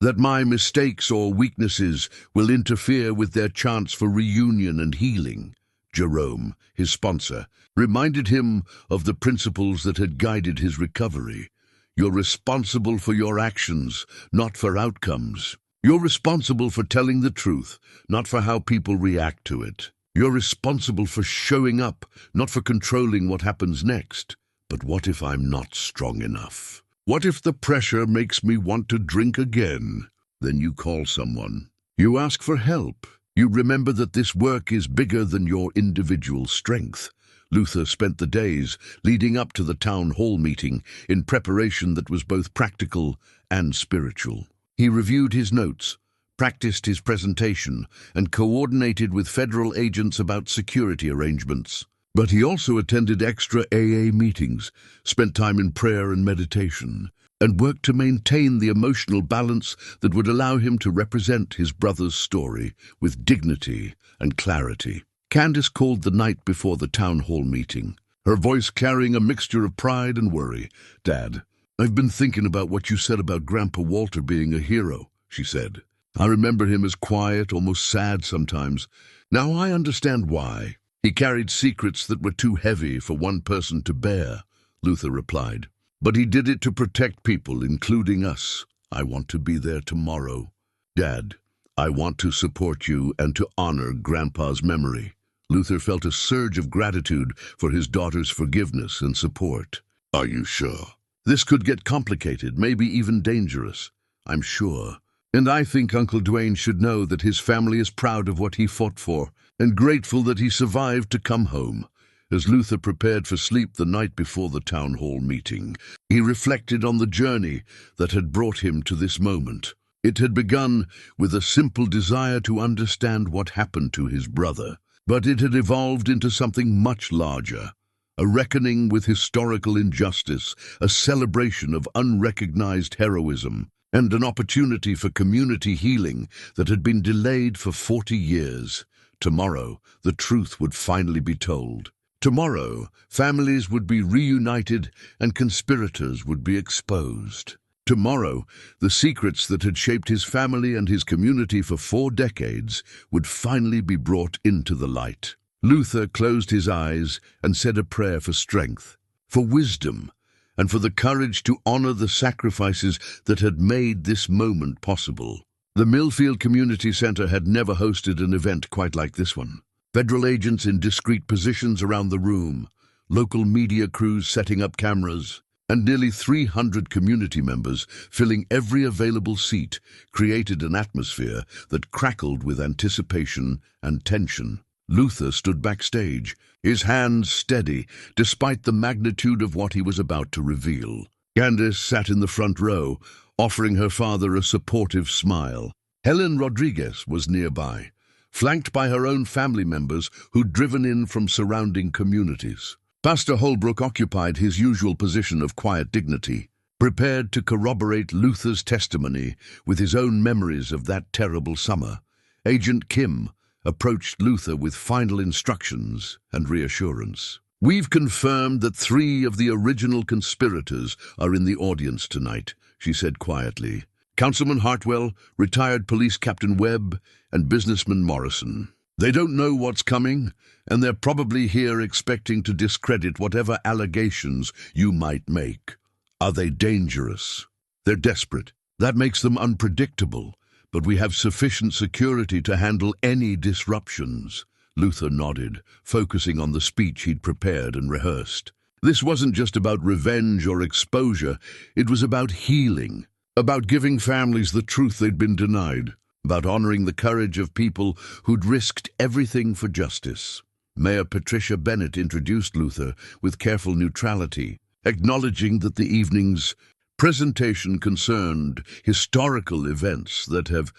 Speaker 1: that my mistakes or weaknesses will interfere with their chance for reunion and healing." Jerome, his sponsor, reminded him of the principles that had guided his recovery. "You're responsible for your actions, not for outcomes. You're responsible for telling the truth, not for how people react to it. You're responsible for showing up, not for controlling what happens next. But what if I'm not strong enough? What if the pressure makes me want to drink again?" Then you call someone. You ask for help. You remember that this work is bigger than your individual strength. Luther spent the days leading up to the town hall meeting in preparation that was both practical and spiritual. He reviewed his notes, practiced his presentation, and coordinated with federal agents about security arrangements. But he also attended extra AA meetings, spent time in prayer and meditation, and worked to maintain the emotional balance that would allow him to represent his brother's story with dignity and clarity. Candace called the night before the town hall meeting, her voice carrying a mixture of pride and worry. "Dad, I've been thinking about what you said about Grandpa Walter being a hero," she said. "I remember him as quiet, almost sad sometimes. Now I understand why. He carried secrets that were too heavy for one person to bear," Luther replied. "But he did it to protect people, including us. I want to be there tomorrow. Dad, I want to support you and to honor Grandpa's memory." Luther felt a surge of gratitude for his daughter's forgiveness and support. "Are you sure? This could get complicated, maybe even dangerous." "I'm sure. And I think Uncle Duane should know that his family is proud of what he fought for and grateful that he survived to come home." As Luther prepared for sleep the night before the town hall meeting, he reflected on the journey that had brought him to this moment. It had begun with a simple desire to understand what happened to his brother, but it had evolved into something much larger, a reckoning with historical injustice, a celebration of unrecognized heroism, and an opportunity for community healing that had been delayed for 40 years. Tomorrow, the truth would finally be told. Tomorrow, families would be reunited and conspirators would be exposed. Tomorrow, the secrets that had shaped his family and his community for 4 decades would finally be brought into the light. Luther closed his eyes and said a prayer for strength, for wisdom, and for the courage to honor the sacrifices that had made this moment possible. The Millfield Community Center had never hosted an event quite like this one. Federal agents in discreet positions around the room, local media crews setting up cameras, and nearly 300 community members filling every available seat created an atmosphere that crackled with anticipation and tension. Luther stood backstage, his hands steady despite the magnitude of what he was about to reveal. Candace sat in the front row, offering her father a supportive smile. Helen Rodriguez was nearby, flanked by her own family members who'd driven in from surrounding communities. Pastor Holbrook occupied his usual position of quiet dignity, prepared to corroborate Luther's testimony with his own memories of that terrible summer. Agent Kim approached Luther with final instructions and reassurance. "We've confirmed that 3 of the original conspirators are in the audience tonight," she said quietly. "Councilman Hartwell, retired police captain Webb, and businessman Morrison. They don't know what's coming, and they're probably here expecting to discredit whatever allegations you might make. Are they dangerous? They're desperate. That makes them unpredictable, but we have sufficient security to handle any disruptions." Luther nodded, focusing on the speech he'd prepared and rehearsed. This wasn't just about revenge or exposure, it was about healing, about giving families the truth they'd been denied, about honoring the courage of people who'd risked everything for justice. Mayor Patricia Bennett introduced Luther with careful neutrality, acknowledging that the evening's presentation concerned historical events that have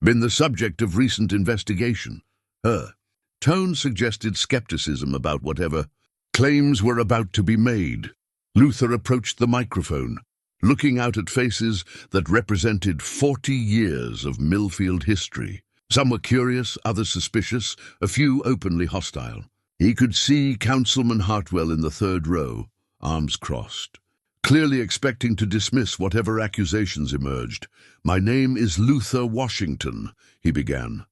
Speaker 1: been the subject of recent investigation. Her tone suggested skepticism about whatever claims were about to be made. Luther approached the microphone, looking out at faces that represented 40 years of Millfield history. Some were curious, others suspicious, a few openly hostile. He could see Councilman Hartwell in the 3rd row, arms crossed, clearly expecting to dismiss whatever accusations emerged. "My name is Luther Washington," he began,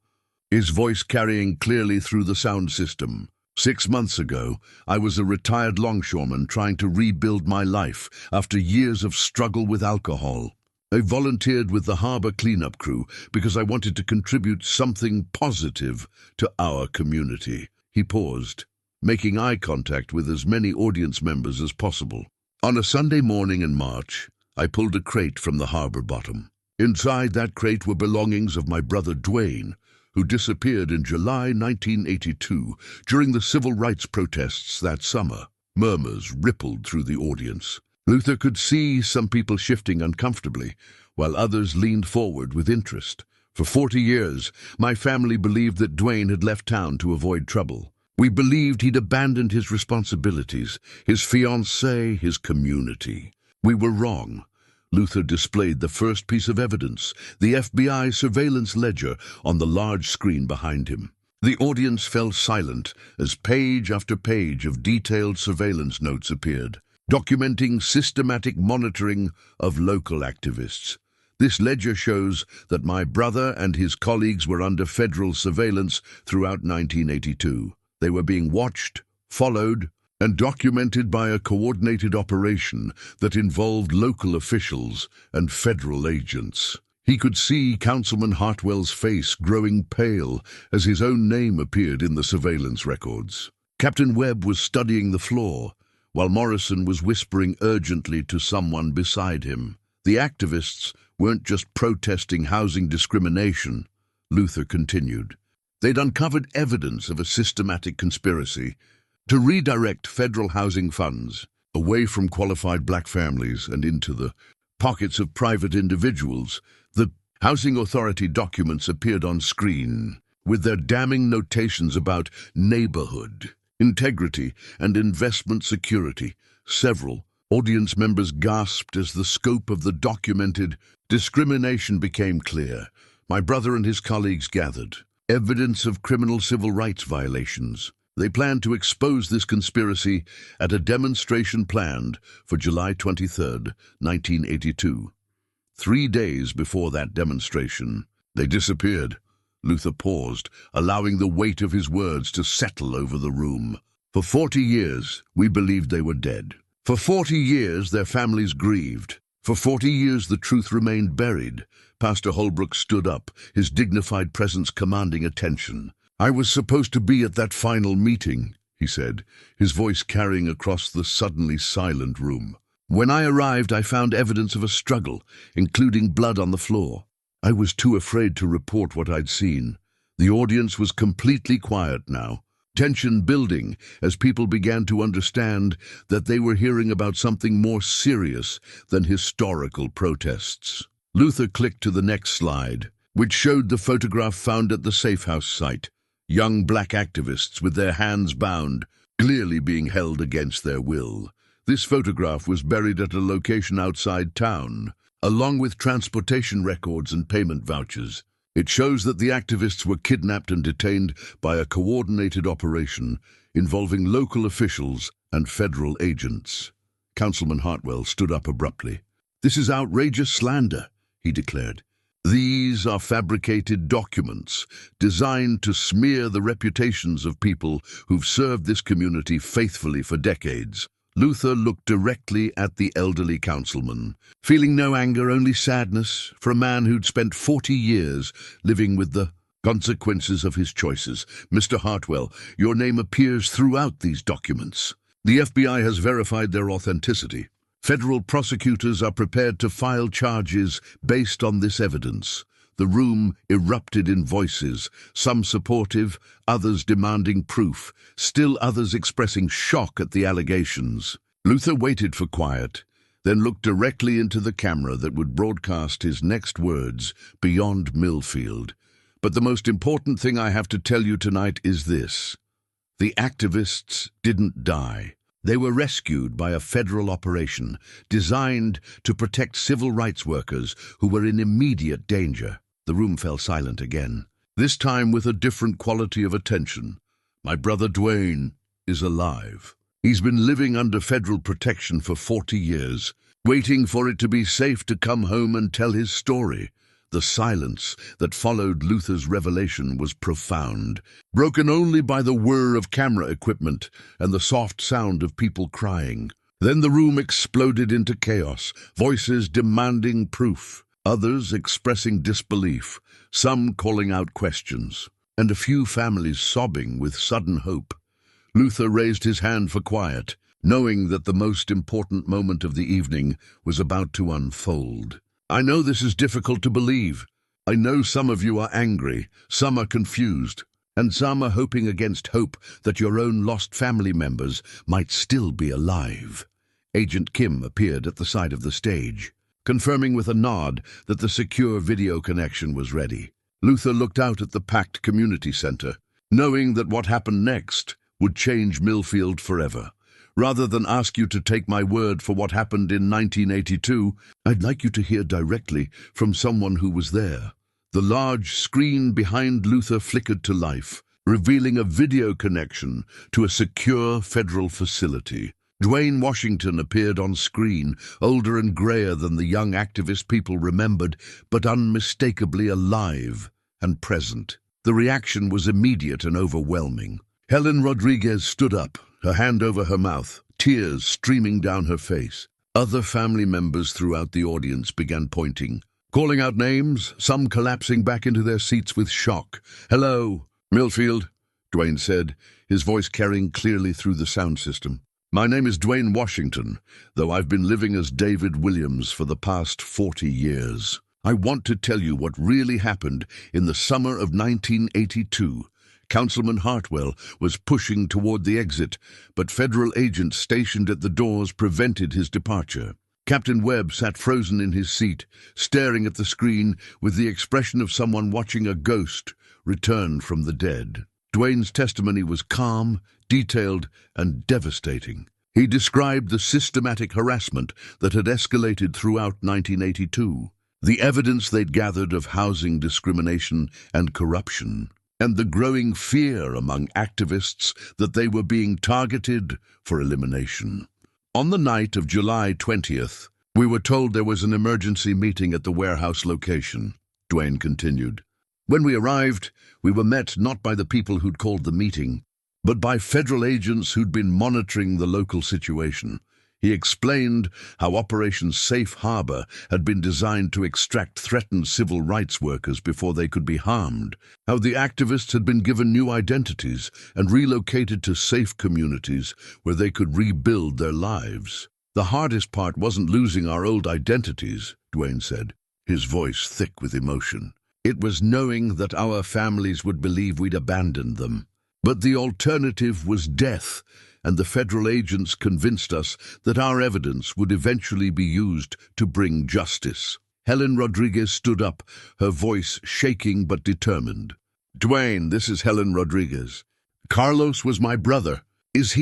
Speaker 1: his voice carrying clearly through the sound system. 6 months ago, I was a retired longshoreman trying to rebuild my life after years of struggle with alcohol. I volunteered with the harbor cleanup crew because I wanted to contribute something positive to our community. He paused, making eye contact with as many audience members as possible. On a Sunday morning in March, I pulled a crate from the harbor bottom. Inside that crate were belongings of my brother Dwayne, who disappeared in July 1982 during the civil rights protests that summer. Murmurs rippled through the audience. Luther could see some people shifting uncomfortably, while others leaned forward with interest. For 40 years, my family believed that Dwayne had left town to avoid trouble. We believed he'd abandoned his responsibilities, his fiancée, his community. We were wrong. Luther displayed the first piece of evidence, the FBI surveillance ledger, on the large screen behind him. The audience fell silent as page after page of detailed surveillance notes appeared, documenting systematic monitoring of local activists. This ledger shows that my brother and his colleagues were under federal surveillance throughout 1982. They were being watched, followed, and documented by a coordinated operation that involved local officials and federal agents. He could see Councilman Hartwell's face growing pale as his own name appeared in the surveillance records. Captain Webb was studying the floor, while Morrison was whispering urgently to someone beside him. The activists weren't just protesting housing discrimination, Luther continued. They'd uncovered evidence of a systematic conspiracy to redirect federal housing funds away from qualified black families and into the pockets of private individuals. The Housing Authority documents appeared on screen, with their damning notations about neighborhood integrity and investment security. Several Audience members gasped as the scope of the documented discrimination became clear. My brother and his colleagues gathered evidence of criminal civil rights violations. They planned to expose this conspiracy at a demonstration planned for July 23, 1982. 3 days before that demonstration, they disappeared. Luther paused, allowing the weight of his words to settle over the room. For 40 years, we believed they were dead. For 40 years, their families grieved. For 40 years, the truth remained buried. Pastor Holbrook stood up, his dignified presence commanding attention. "I was supposed to be at that final meeting," he said, his voice carrying across the suddenly silent room. "When I arrived, I found evidence of a struggle, including blood on the floor. I was too afraid to report what I'd seen." The audience was completely quiet now, tension building as people began to understand that they were hearing about something more serious than historical protests. Luther clicked to the next slide, which showed the photograph found at the safe house site. Young black activists with their hands bound, clearly being held against their will. This photograph was buried at a location outside town, along with transportation records and payment vouchers. It shows that the activists were kidnapped and detained by a coordinated operation involving local officials and federal agents. Councilman Hartwell stood up abruptly. "This is outrageous slander," he declared. "These are fabricated documents designed to smear the reputations of people who've served this community faithfully for decades." Luther looked directly at the elderly councilman, feeling no anger, only sadness for a man who'd spent 40 years living with the consequences of his choices. "Mr. Hartwell, your name appears throughout these documents. The FBI has verified their authenticity. Federal prosecutors are prepared to file charges based on this evidence." The room erupted in voices, some supportive, others demanding proof, still others expressing shock at the allegations. Luther waited for quiet, then looked directly into the camera that would broadcast his next words, "Beyond Millfield. But the most important thing I have to tell you tonight is this. The activists didn't die. They were rescued by a federal operation designed to protect civil rights workers who were in immediate danger." The room fell silent again, this time with a different quality of attention. "My brother Dwayne is alive. He's been living under federal protection for 40 years, waiting for it to be safe to come home and tell his story." The silence that followed Luther's revelation was profound, broken only by the whir of camera equipment and the soft sound of people crying. Then the room exploded into chaos, voices demanding proof, others expressing disbelief, some calling out questions, and a few families sobbing with sudden hope. Luther raised his hand for quiet, knowing that the most important moment of the evening was about to unfold. "I know this is difficult to believe. I know some of you are angry, some are confused, and some are hoping against hope that your own lost family members might still be alive." Agent Kim appeared at the side of the stage, confirming with a nod that the secure video connection was ready. Luther looked out at the packed community center, knowing that what happened next would change Millfield forever. "Rather than ask you to take my word for what happened in 1982, I'd like you to hear directly from someone who was there." The large screen behind Luther flickered to life, revealing a video connection to a secure federal facility. Dwayne Washington appeared on screen, older and grayer than the young activist people remembered, but unmistakably alive and present. The reaction was immediate and overwhelming. Helen Rodriguez stood up, her hand over her mouth, tears streaming down her face. Other family members throughout the audience began pointing, calling out names, some collapsing back into their seats with shock. "Hello, Millfield," Dwayne said, his voice carrying clearly through the sound system. "My name is Dwayne Washington, though I've been living as David Williams for the past 40 years. I want to tell you what really happened in the summer of 1982. Councilman Hartwell was pushing toward the exit, but federal agents stationed at the doors prevented his departure. Captain Webb sat frozen in his seat, staring at the screen with the expression of someone watching a ghost return from the dead. Dwayne's testimony was calm, detailed, and devastating. He described the systematic harassment that had escalated throughout 1982, the evidence they'd gathered of housing discrimination and corruption, and the growing fear among activists that they were being targeted for elimination. On the night of July 20th, we were told there was an emergency meeting at the warehouse location, Duane continued. When we arrived, we were met not by the people who'd called the meeting, but by federal agents who'd been monitoring the local situation. He explained how Operation Safe Harbor had been designed to extract threatened civil rights workers before they could be harmed, how the activists had been given new identities and relocated to safe communities where they could rebuild their lives. The hardest part wasn't losing our old identities, Duane said, his voice thick with emotion. It was knowing that our families would believe we'd abandoned them. But the alternative was death, and the federal agents convinced us that our evidence would eventually be used to bring justice. Helen Rodriguez stood up, her voice shaking but determined. Duane, this is Helen Rodriguez. Carlos was my brother. Is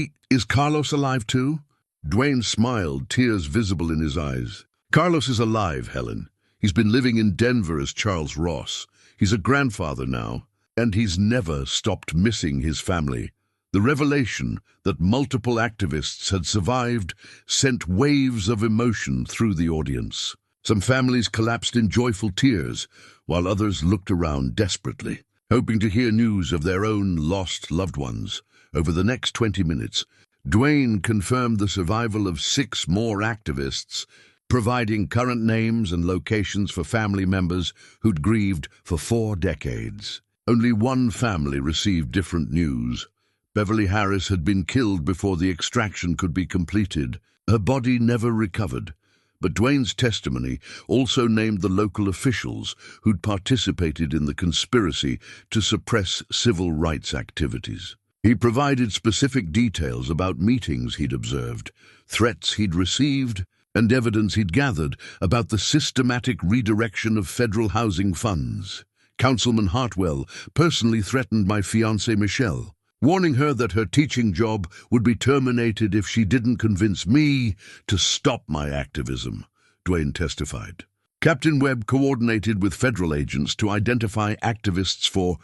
Speaker 1: Carlos alive too? Duane smiled, tears visible in his eyes. Carlos is alive, Helen. He's been living in Denver as Charles Ross. He's a grandfather now, and he's never stopped missing his family. The revelation that multiple activists had survived sent waves of emotion through the audience. Some families collapsed in joyful tears, while others looked around desperately, hoping to hear news of their own lost loved ones. Over the next 20 minutes, Duane confirmed the survival of 6 more activists, providing current names and locations for family members who'd grieved for 4 decades. Only one family received different news. Beverly Harris had been killed before the extraction could be completed. Her body never recovered. But Duane's testimony also named the local officials who'd participated in the conspiracy to suppress civil rights activities. He provided specific details about meetings he'd observed, threats he'd received, and evidence he'd gathered about the systematic redirection of federal housing funds. Councilman Hartwell personally threatened my fiancée Michelle, warning her that her teaching job would be terminated if she didn't convince me to stop my activism, Duane testified. Captain Webb coordinated with federal agents to identify activists for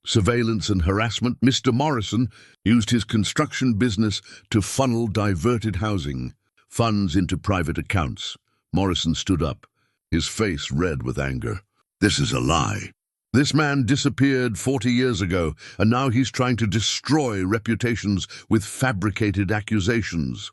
Speaker 1: surveillance and harassment. Mr. Morrison used his construction business to funnel diverted housing funds into private accounts. Morrison stood up, his face red with anger. This is a lie. This man disappeared 40 years ago, and now he's trying to destroy reputations with fabricated accusations.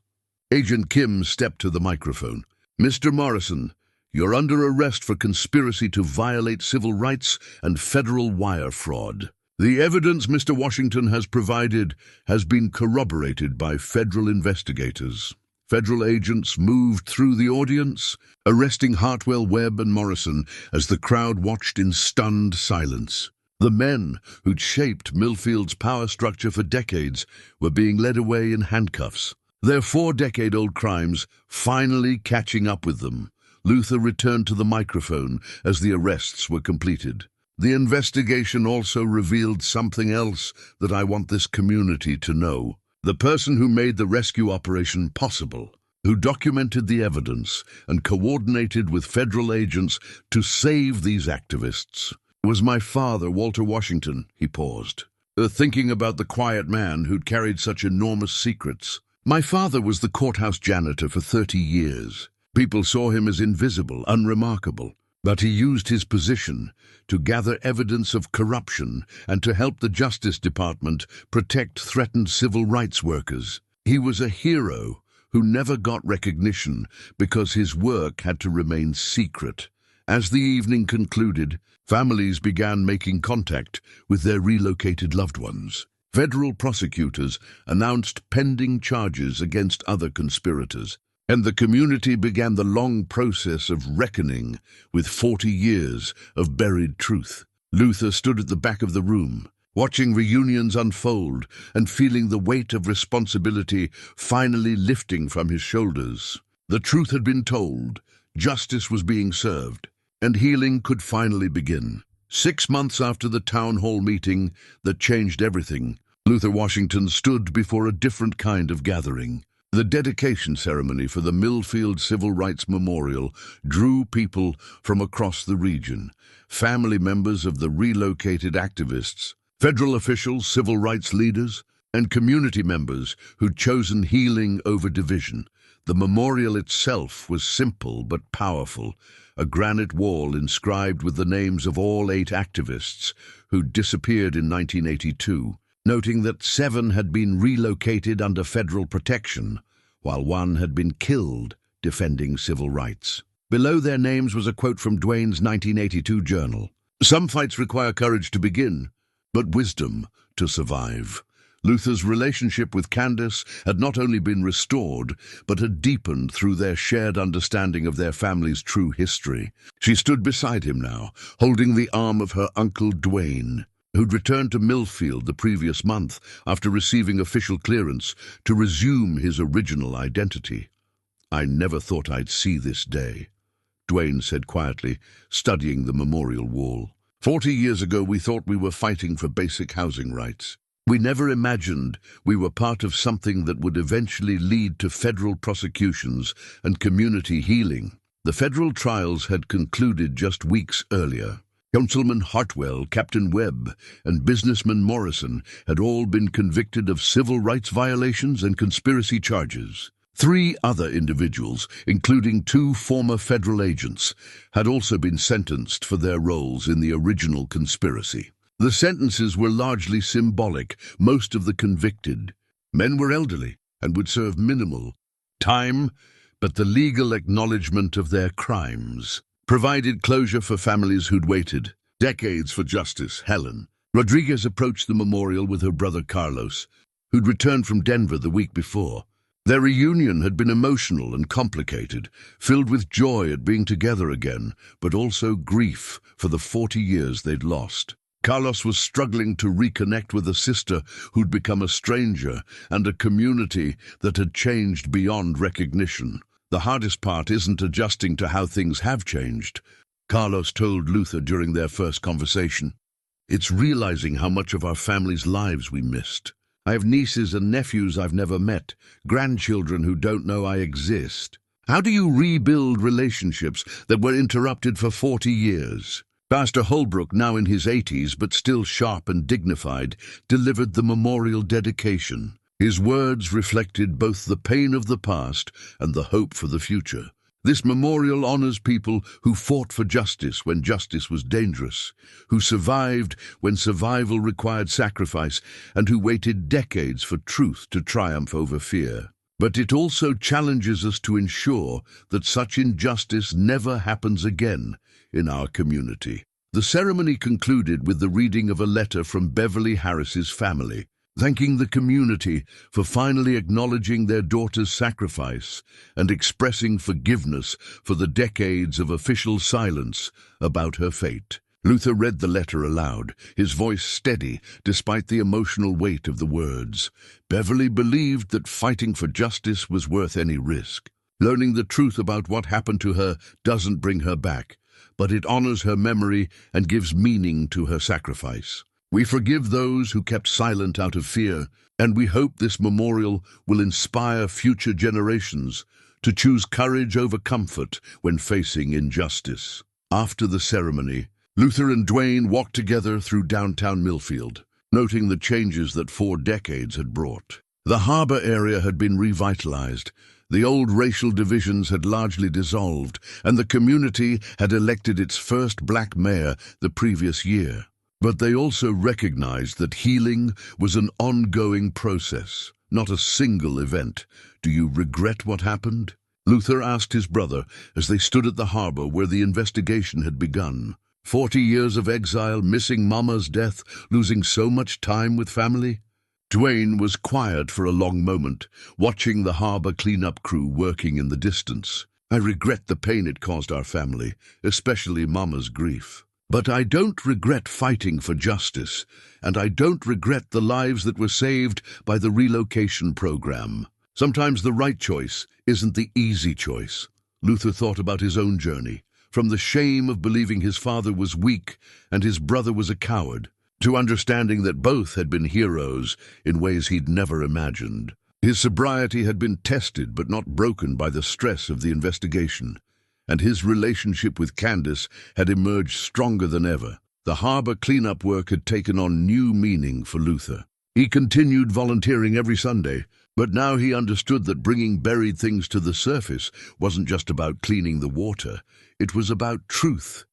Speaker 1: Agent Kim stepped to the microphone. Mr. Morrison, you're under arrest for conspiracy to violate civil rights and federal wire fraud. The evidence Mr. Washington has provided has been corroborated by federal investigators. Federal agents moved through the audience, arresting Hartwell, Webb, and Morrison as the crowd watched in stunned silence. The men who'd shaped Millfield's power structure for decades were being led away in handcuffs, their 4-decade-old crimes finally catching up with them. Luther returned to the microphone as the arrests were completed. The investigation also revealed something else that I want this community to know. The person who made the rescue operation possible, who documented the evidence and coordinated with federal agents to save these activists, was my father, Walter Washington. He paused, thinking about the quiet man who'd carried such enormous secrets. My father was the courthouse janitor for 30 years. People saw him as invisible, unremarkable. But he used his position to gather evidence of corruption and to help the Justice Department protect threatened civil rights workers. He was a hero who never got recognition because his work had to remain secret. As the evening concluded, families began making contact with their relocated loved ones. Federal prosecutors announced pending charges against other conspirators, and the community began the long process of reckoning with 40 years of buried truth. Luther stood at the back of the room, watching reunions unfold and feeling the weight of responsibility finally lifting from his shoulders. The truth had been told, justice was being served, and healing could finally begin. 6 months after the town hall meeting that changed everything, Luther Washington stood before a different kind of gathering. The dedication ceremony for the Millfield Civil Rights Memorial drew people from across the region, family members of the relocated activists, federal officials, civil rights leaders, and community members who'd chosen healing over division. The memorial itself was simple but powerful, a granite wall inscribed with the names of all 8 activists who'd disappeared in 1982, noting that 7 had been relocated under federal protection, while 1 had been killed defending civil rights. Below their names was a quote from Dwayne's 1982 journal. "Some fights require courage to begin, but wisdom to survive." Luther's relationship with Candace had not only been restored, but had deepened through their shared understanding of their family's true history. She stood beside him now, holding the arm of her uncle Dwayne, who'd returned to Millfield the previous month after receiving official clearance to resume his original identity. "I never thought I'd see this day," Dwayne said quietly, studying the memorial wall. 40 years ago we thought we were fighting for basic housing rights. We never imagined we were part of something that would eventually lead to federal prosecutions and community healing." The federal trials had concluded just weeks earlier. Councilman Hartwell, Captain Webb, and businessman Morrison had all been convicted of civil rights violations and conspiracy charges. 3 other individuals, including 2 former federal agents, had also been sentenced for their roles in the original conspiracy. The sentences were largely symbolic. Most of the convicted men were elderly and would serve minimal time, but the legal acknowledgement of their crimes provided closure for families who'd waited decades for justice. Helen Rodriguez approached the memorial with her brother Carlos, who'd returned from Denver the week before. Their reunion had been emotional and complicated, filled with joy at being together again, but also grief for the 40 years they'd lost. Carlos was struggling to reconnect with a sister who'd become a stranger and a community that had changed beyond recognition. "The hardest part isn't adjusting to how things have changed," Carlos told Luther during their first conversation. "It's realizing how much of our family's lives we missed. I have nieces and nephews I've never met, grandchildren who don't know I exist. How do you rebuild relationships that were interrupted for 40 years? Pastor Holbrook, now in his 80s but still sharp and dignified, delivered the memorial dedication. His words reflected both the pain of the past and the hope for the future. This memorial honors people who fought for justice when justice was dangerous, who survived when survival required sacrifice, and who waited decades for truth to triumph over fear. But it also challenges us to ensure that such injustice never happens again in our community. The ceremony concluded with the reading of a letter from Beverly Harris's family, thanking the community for finally acknowledging their daughter's sacrifice and expressing forgiveness for the decades of official silence about her fate. Luther read the letter aloud, his voice steady despite the emotional weight of the words. Beverly believed that fighting for justice was worth any risk. Learning the truth about what happened to her doesn't bring her back, but it honors her memory and gives meaning to her sacrifice. We forgive those who kept silent out of fear, and we hope this memorial will inspire future generations to choose courage over comfort when facing injustice. After the ceremony, Luther and Dwayne walked together through downtown Millfield, noting the changes that 4 decades had brought. The harbor area had been revitalized. The old racial divisions had largely dissolved, and the community had elected its first black mayor the previous year. But they also recognized that healing was an ongoing process, not a single event. "Do you regret what happened?" Luther asked his brother as they stood at the harbor where the investigation had begun. 40 years of exile, missing Mama's death, losing so much time with family? Dwayne was quiet for a long moment, watching the harbor cleanup crew working in the distance. "I regret the pain it caused our family, especially Mama's grief. But I don't regret fighting for justice, and I don't regret the lives that were saved by the relocation program. Sometimes the right choice isn't the easy choice." Luther thought about his own journey, from the shame of believing his father was weak and his brother was a coward, to understanding that both had been heroes in ways he'd never imagined. His sobriety had been tested but not broken by the stress of the investigation, and his relationship with Candace had emerged stronger than ever. The harbour cleanup work had taken on new meaning for Luther. He continued volunteering every Sunday, but now he understood that bringing buried things to the surface wasn't just about cleaning the water. It was about truth,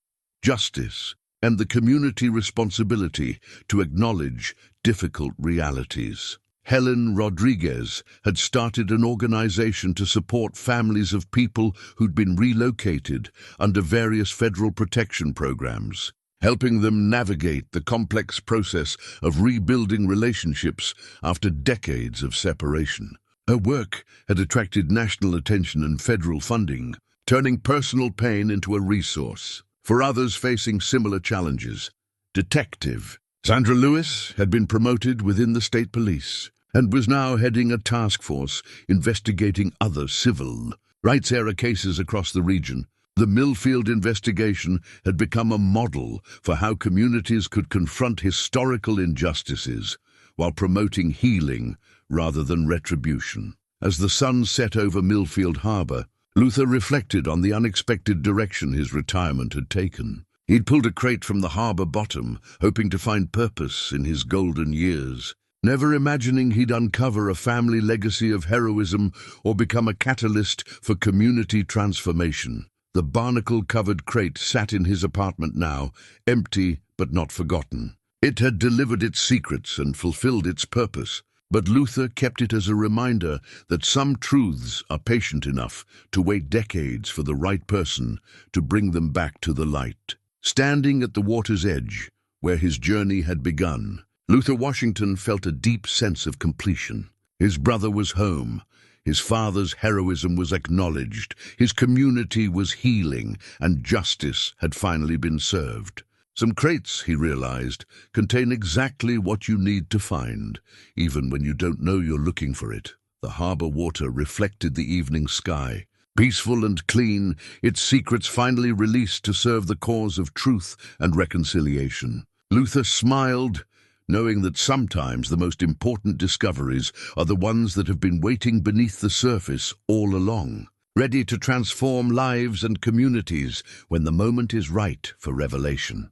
Speaker 1: justice, and the community responsibility to acknowledge difficult realities. Helen Rodriguez had started an organization to support families of people who'd been relocated under various federal protection programs, helping them navigate the complex process of rebuilding relationships after decades of separation. Her work had attracted national attention and federal funding, turning personal pain into a resource for others facing similar challenges. Detective Sandra Lewis had been promoted within the state police and was now heading a task force investigating other civil rights era cases across the region. The Millfield investigation had become a model for how communities could confront historical injustices while promoting healing rather than retribution. As the sun set over Millfield Harbour, Luther reflected on the unexpected direction his retirement had taken. He'd pulled a crate from the harbour bottom, hoping to find purpose in his golden years, never imagining he'd uncover a family legacy of heroism or become a catalyst for community transformation. The barnacle-covered crate sat in his apartment now, empty but not forgotten. It had delivered its secrets and fulfilled its purpose, but Luther kept it as a reminder that some truths are patient enough to wait decades for the right person to bring them back to the light. Standing at the water's edge, where his journey had begun, Luther Washington felt a deep sense of completion. His brother was home. His father's heroism was acknowledged. His community was healing, and justice had finally been served. Some crates, he realized, contain exactly what you need to find, even when you don't know you're looking for it. The harbour water reflected the evening sky. Peaceful and clean, its secrets finally released to serve the cause of truth and reconciliation. Luther smiled, knowing that sometimes the most important discoveries are the ones that have been waiting beneath the surface all along, ready to transform lives and communities when the moment is right for revelation.